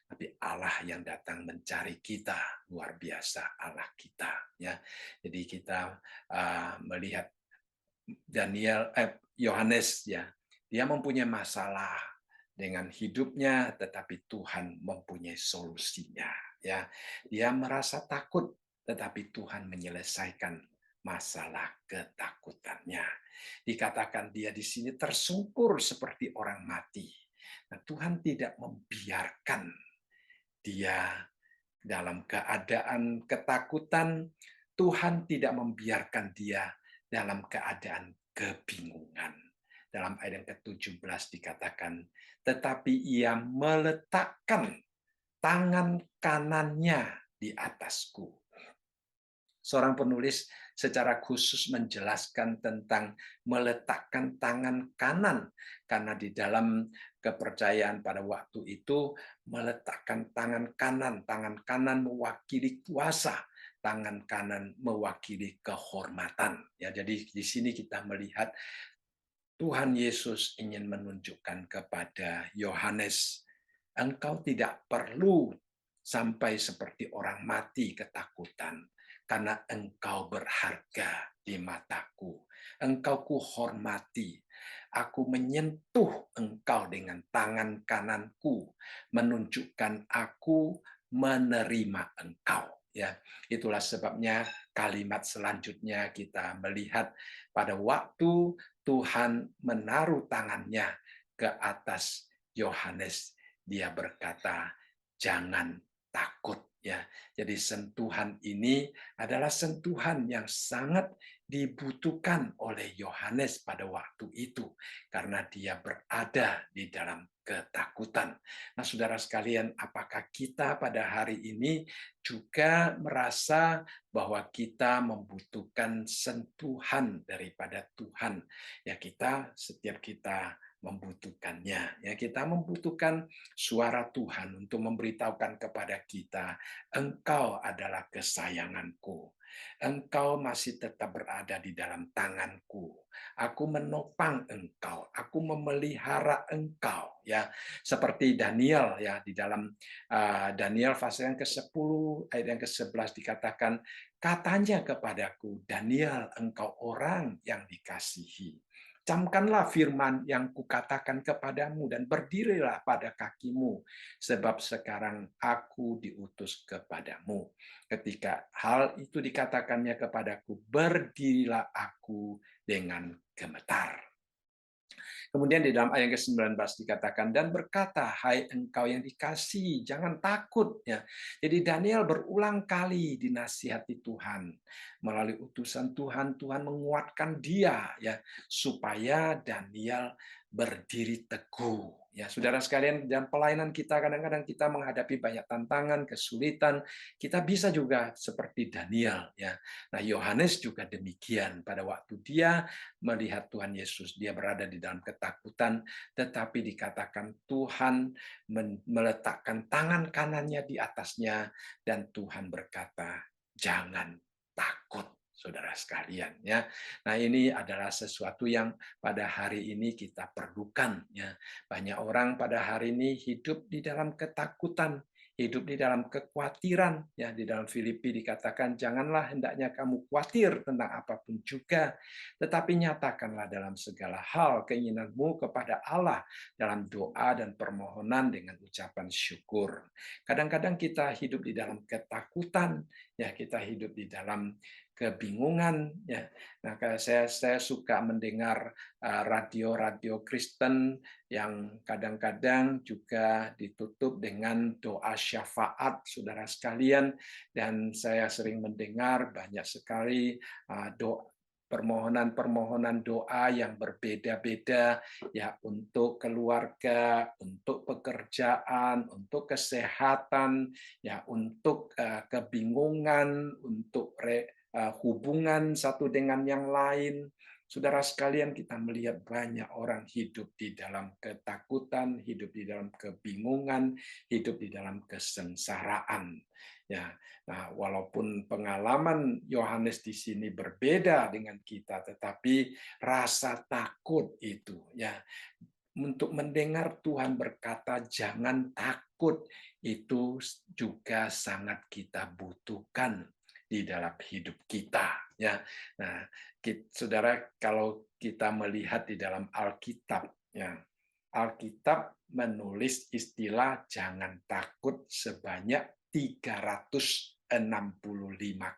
Speaker 1: Tapi Allah yang datang mencari kita, luar biasa Allah kita. Ya, jadi kita melihat Yohanes, ya, dia mempunyai masalah dengan hidupnya, tetapi Tuhan mempunyai solusinya. Ya, dia merasa takut, tetapi Tuhan menyelesaikan masalah ketakutannya. Dikatakan dia di sini tersungkur seperti orang mati. Nah, Tuhan tidak membiarkan dia dalam keadaan ketakutan. Tuhan tidak membiarkan dia dalam keadaan kebingungan. Dalam ayat yang ke-17 dikatakan, tetapi ia meletakkan tangan kanannya di atasku. Seorang penulis secara khusus menjelaskan tentang meletakkan tangan kanan, karena di dalam kepercayaan pada waktu itu meletakkan tangan kanan mewakili kuasa, tangan kanan mewakili kehormatan. Ya, jadi di sini kita melihat Tuhan Yesus ingin menunjukkan kepada Yohanes, engkau tidak perlu sampai seperti orang mati ketakutan, karena engkau berharga di mataku. Engkau kuhormati. Aku menyentuh engkau dengan tangan kananku, menunjukkan aku menerima engkau. Ya, itulah sebabnya kalimat selanjutnya kita melihat pada waktu Tuhan menaruh tangannya ke atas Yohanes, dia berkata, jangan takut. Ya, jadi sentuhan ini adalah sentuhan yang sangat dibutuhkan oleh Yohanes pada waktu itu karena dia berada di dalam ketakutan. Nah, saudara sekalian, apakah kita pada hari ini juga merasa bahwa kita membutuhkan sentuhan daripada Tuhan? Ya, setiap kita membutuhkannya. Ya, kita membutuhkan suara Tuhan untuk memberitahukan kepada kita, Engkau adalah kesayanganku. Engkau masih tetap berada di dalam tanganku. Aku menopang engkau, aku memelihara engkau, ya. Seperti Daniel, ya, di dalam Daniel pasal yang ke-10 ayat yang ke-11 dikatakan, katanya kepadaku, Daniel, engkau orang yang dikasihi. Camkanlah firman yang kukatakan kepadamu dan berdirilah pada kakimu, sebab sekarang aku diutus kepadamu. Ketika hal itu dikatakannya kepadaku, berdirilah aku dengan gemetar. Kemudian di dalam ayat ke-19 dikatakan, dan berkata, hai engkau yang dikasihi, jangan takut. Ya. Jadi Daniel berulang kali dinasihati Tuhan. Melalui utusan Tuhan, Tuhan menguatkan dia ya supaya Daniel berdiri teguh. Ya, saudara sekalian, dalam pelayanan kita kadang-kadang kita menghadapi banyak tantangan, kesulitan. Kita bisa juga seperti Daniel. Ya. Nah, Yohanes juga demikian. Pada waktu dia melihat Tuhan Yesus, dia berada di dalam ketakutan, tetapi dikatakan Tuhan meletakkan tangan kanannya di atasnya, dan Tuhan berkata, jangan takut, saudara sekalian, ya. Nah, ini adalah sesuatu yang pada hari ini kita perlukan, ya. Banyak orang pada hari ini hidup di dalam ketakutan, hidup di dalam kekhawatiran, ya. Di dalam Filipi dikatakan janganlah hendaknya kamu khawatir tentang apapun juga, tetapi nyatakanlah dalam segala hal keinginanmu kepada Allah dalam doa dan permohonan dengan ucapan syukur. Kadang-kadang kita hidup di dalam ketakutan, ya, kita hidup di dalam kebingungan, ya. Nah, saya suka mendengar radio-radio Kristen yang kadang-kadang juga ditutup dengan doa syafaat, saudara sekalian, dan saya sering mendengar banyak sekali doa permohonan-permohonan doa yang berbeda-beda, ya, untuk keluarga, untuk pekerjaan, untuk kesehatan, ya, untuk kebingungan, untuk hubungan satu dengan yang lain. Saudara sekalian, kita melihat banyak orang hidup di dalam ketakutan, hidup di dalam kebingungan, hidup di dalam kesengsaraan. Ya, nah, walaupun pengalaman Yohanes di sini berbeda dengan kita, tetapi rasa takut itu, ya, untuk mendengar Tuhan berkata jangan takut, itu juga sangat kita butuhkan di dalam hidup kita, ya. Nah, saudara, kalau kita melihat di dalam Alkitab, ya, Alkitab menulis istilah jangan takut sebanyak 365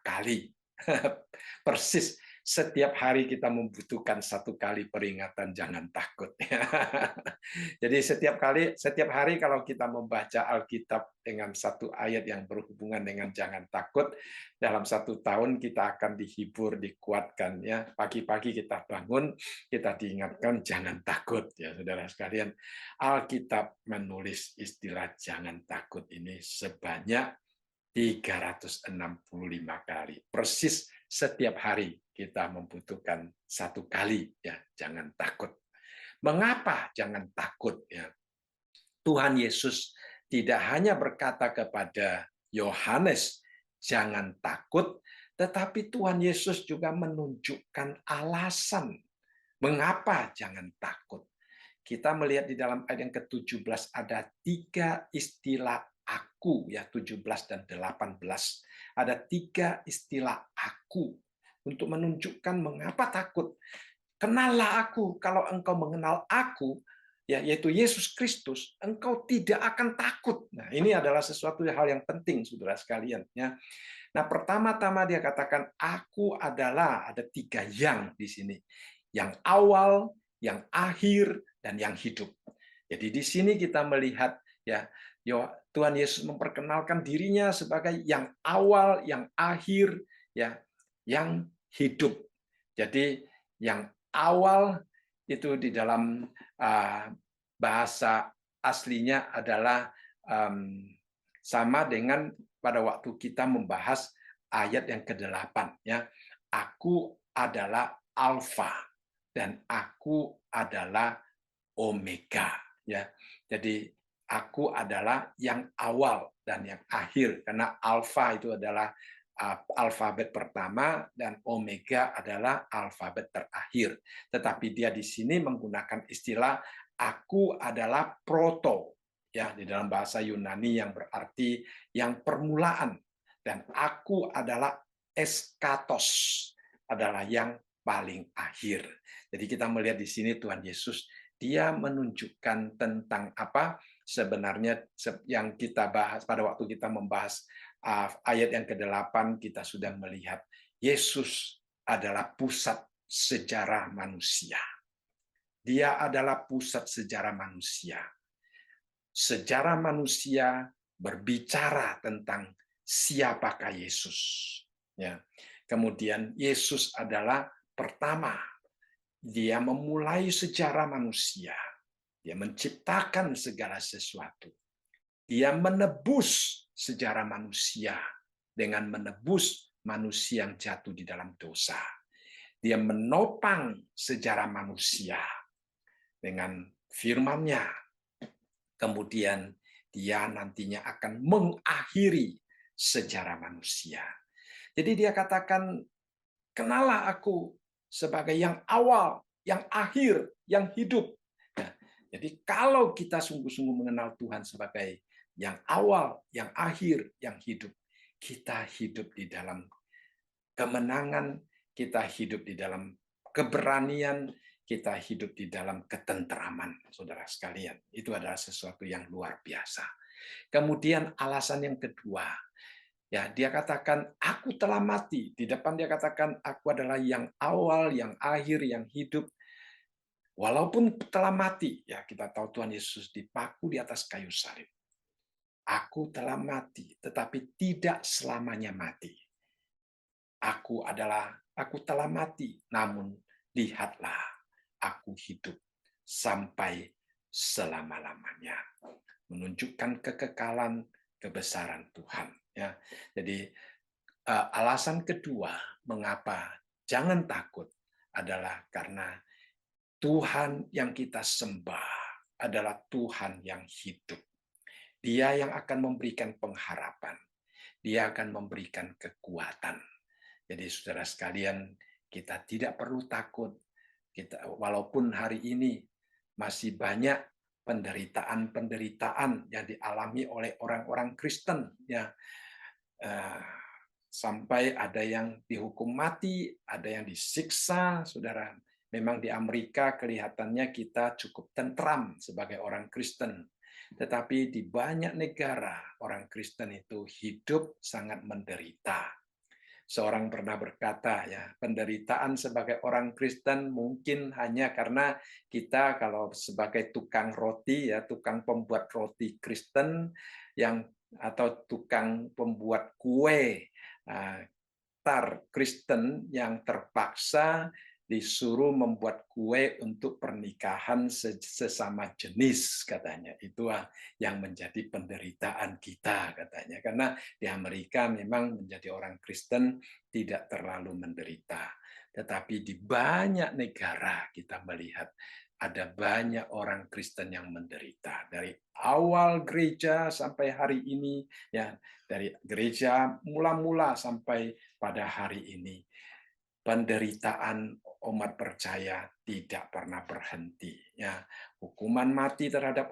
Speaker 1: kali. Persis setiap hari kita membutuhkan satu kali peringatan jangan takut. Jadi setiap hari kalau kita membaca Alkitab dengan satu ayat yang berhubungan dengan jangan takut, dalam satu tahun kita akan dihibur, dikuatkan, ya. Pagi-pagi kita bangun, kita diingatkan jangan takut, ya, saudara sekalian. Alkitab menulis istilah jangan takut ini sebanyak 365 kali. Persis setiap hari kita membutuhkan satu kali, ya, jangan takut. Mengapa jangan takut, ya? Tuhan Yesus tidak hanya berkata kepada Yohanes, jangan takut, tetapi Tuhan Yesus juga menunjukkan alasan mengapa jangan takut. Kita melihat di dalam ayat yang ke-17 ada 3 istilah aku, ya, 17 dan 18. Ada 3 istilah aku untuk menunjukkan mengapa takut. Kenallah aku, kalau engkau mengenal aku, ya, yaitu Yesus Kristus, engkau tidak akan takut. Nah, ini adalah sesuatu hal yang penting, saudara sekalian, ya. Nah, pertama-tama dia katakan, aku adalah, ada 3 yang di sini. Yang awal, yang akhir, dan yang hidup. Jadi di sini kita melihat, ya, Tuhan Yesus memperkenalkan dirinya sebagai yang awal, yang akhir, ya, yang hidup. Jadi yang awal itu di dalam bahasa aslinya adalah sama dengan pada waktu kita membahas ayat yang ke-8, ya. Aku adalah Alfa dan aku adalah Omega, ya. Jadi aku adalah yang awal dan yang akhir, karena Alfa itu adalah alfabet pertama dan Omega adalah alfabet terakhir. Tetapi dia di sini menggunakan istilah aku adalah proto, ya, di dalam bahasa Yunani yang berarti yang permulaan, dan aku adalah eskatos, adalah yang paling akhir. Jadi kita melihat di sini Tuhan Yesus dia menunjukkan tentang apa sebenarnya yang kita bahas pada waktu kita membahas ayat yang ke-8, kita sudah melihat Yesus adalah pusat sejarah manusia. Dia adalah pusat sejarah manusia. Sejarah manusia berbicara tentang siapakah Yesus. Ya. Kemudian Yesus adalah pertama. Dia memulai sejarah manusia. Dia menciptakan segala sesuatu. Dia menebus sejarah manusia dengan menebus manusia yang jatuh di dalam dosa. Dia menopang sejarah manusia dengan firman-Nya. Kemudian dia nantinya akan mengakhiri sejarah manusia. Jadi dia katakan, kenalah aku sebagai yang awal, yang akhir, yang hidup. Nah, jadi kalau kita sungguh-sungguh mengenal Tuhan sebagai yang awal, yang akhir, yang hidup, kita hidup di dalam kemenangan, kita hidup di dalam keberanian, kita hidup di dalam ketenteraman, saudara sekalian. Itu adalah sesuatu yang luar biasa. Kemudian alasan yang kedua, ya, dia katakan, aku telah mati. Di depan dia katakan, aku adalah yang awal, yang akhir, yang hidup. Walaupun telah mati, ya kita tahu Tuhan Yesus dipaku di atas kayu salib. Aku telah mati, tetapi tidak selamanya mati. Aku telah mati, namun lihatlah, aku hidup sampai selama-lamanya. Menunjukkan kekekalan, kebesaran Tuhan. Ya, jadi alasan kedua mengapa jangan takut adalah karena Tuhan yang kita sembah adalah Tuhan yang hidup. Dia yang akan memberikan pengharapan. Dia akan memberikan kekuatan. Jadi saudara sekalian, kita tidak perlu takut. Walaupun hari ini masih banyak penderitaan-penderitaan yang dialami oleh orang-orang Kristen, ya, sampai ada yang dihukum mati, ada yang disiksa, saudara. Memang di Amerika kelihatannya kita cukup tentram sebagai orang Kristen. Tetapi di banyak negara, orang Kristen itu hidup sangat menderita. Seorang pernah berkata, ya, penderitaan sebagai orang Kristen mungkin hanya karena kita kalau sebagai tukang roti, ya, tukang pembuat roti Kristen yang atau tukang pembuat kue Kristen yang terpaksa disuruh membuat kue untuk pernikahan sesama jenis, katanya. Itu yang menjadi penderitaan kita, katanya. Karena di Amerika memang menjadi orang Kristen tidak terlalu menderita. Tetapi di banyak negara kita melihat ada banyak orang Kristen yang menderita. Dari awal gereja sampai hari ini, ya, dari gereja mula-mula sampai pada hari ini, penderitaan umat percaya tidak pernah berhenti. Ya, hukuman mati terhadap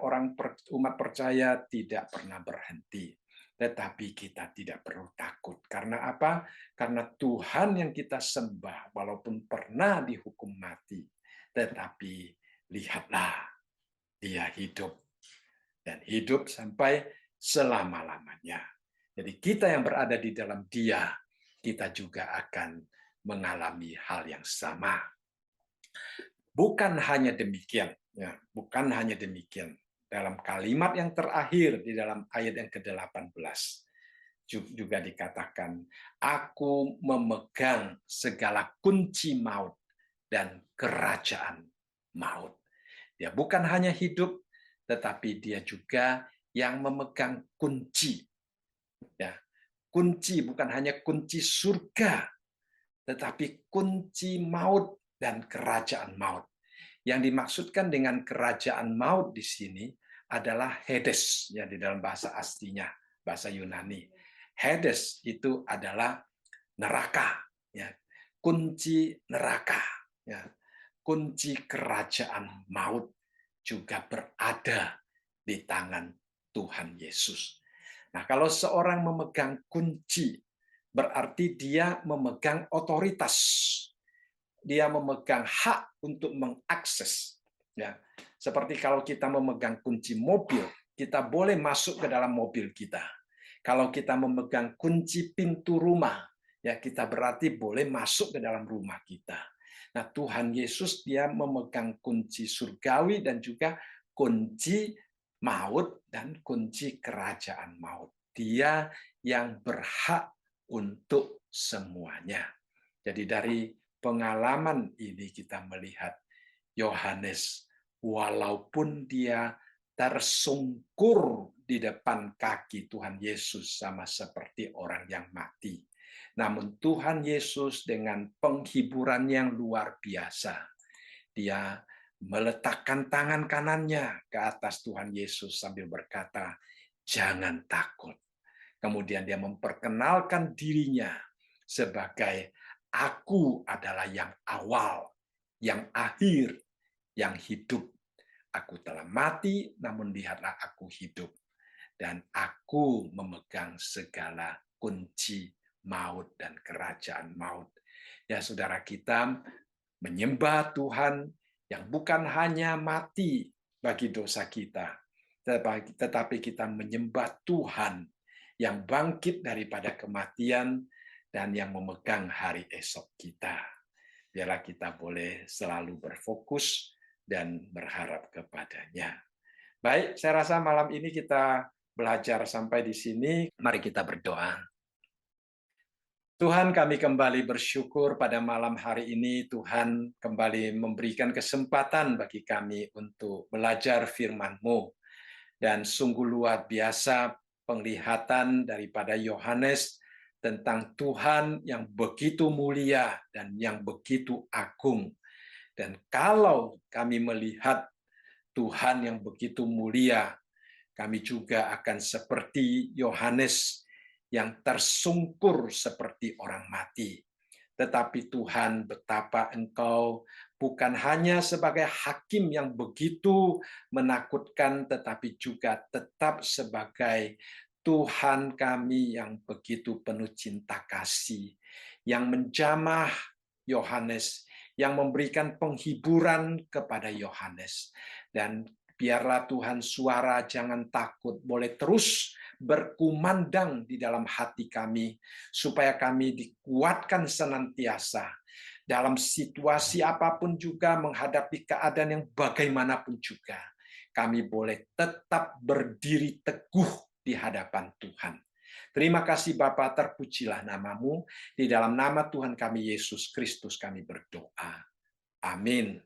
Speaker 1: umat percaya tidak pernah berhenti. Tetapi kita tidak perlu takut. Karena apa? Karena Tuhan yang kita sembah, walaupun pernah dihukum mati, tetapi lihatlah, dia hidup. Dan hidup sampai selama-lamanya. Jadi kita yang berada di dalam dia, kita juga akan mengalami hal yang sama. Bukan hanya demikian, ya, bukan hanya demikian. dalam kalimat yang terakhir di dalam ayat yang ke-18 juga dikatakan, aku memegang segala kunci maut dan kerajaan maut. Dia bukan hanya hidup, tetapi dia juga yang memegang kunci. Ya, kunci bukan hanya kunci surga, tetapi kunci maut dan kerajaan maut. Yang dimaksudkan dengan kerajaan maut di sini adalah Hades, ya di dalam bahasa aslinya, bahasa Yunani. Hades itu adalah neraka, ya. Kunci neraka, ya. Kunci kerajaan maut juga berada di tangan Tuhan Yesus. Nah, kalau seorang memegang kunci, berarti dia memegang otoritas. Dia memegang hak untuk mengakses. Ya, seperti kalau kita memegang kunci mobil, kita boleh masuk ke dalam mobil kita. Kalau kita memegang kunci pintu rumah, ya kita berarti boleh masuk ke dalam rumah kita. Nah, Tuhan Yesus dia memegang kunci surgawi dan juga kunci maut dan kunci kerajaan maut. Dia yang berhak untuk semuanya. Jadi dari pengalaman ini kita melihat Yohanes walaupun dia tersungkur di depan kaki Tuhan Yesus sama seperti orang yang mati. Namun Tuhan Yesus dengan penghiburan yang luar biasa, dia meletakkan tangan kanannya ke atas Tuhan Yesus sambil berkata, "Jangan takut." Kemudian dia memperkenalkan dirinya sebagai Aku adalah yang awal, yang akhir, yang hidup. Aku telah mati, namun lihatlah aku hidup. Dan aku memegang segala kunci maut dan kerajaan maut. Ya, saudara, kita menyembah Tuhan yang bukan hanya mati bagi dosa kita, tetapi kita menyembah Tuhan yang bangkit daripada kematian dan yang memegang hari esok kita. Biarlah kita boleh selalu berfokus dan berharap kepadanya. Baik, saya rasa malam ini kita belajar sampai di sini. Mari kita berdoa. Tuhan, kami kembali bersyukur pada malam hari ini. Tuhan kembali memberikan kesempatan bagi kami untuk belajar firman-Mu. Dan sungguh luar biasa penglihatan daripada Yohanes tentang Tuhan yang begitu mulia dan yang begitu agung. Dan kalau kami melihat Tuhan yang begitu mulia, kami juga akan seperti Yohanes yang tersungkur seperti orang mati. Tetapi Tuhan, betapa Engkau bukan hanya sebagai hakim yang begitu menakutkan, tetapi juga tetap sebagai Tuhan kami yang begitu penuh cinta kasih, yang menjamah Yohanes, yang memberikan penghiburan kepada Yohanes. Dan biarlah Tuhan suara jangan takut boleh terus berkumandang di dalam hati kami, supaya kami dikuatkan senantiasa dalam situasi apapun juga, menghadapi keadaan yang bagaimanapun juga. Kami boleh tetap berdiri teguh di hadapan Tuhan. Terima kasih Bapa, terpujilah namamu. Di dalam nama Tuhan kami Yesus Kristus kami berdoa. Amin.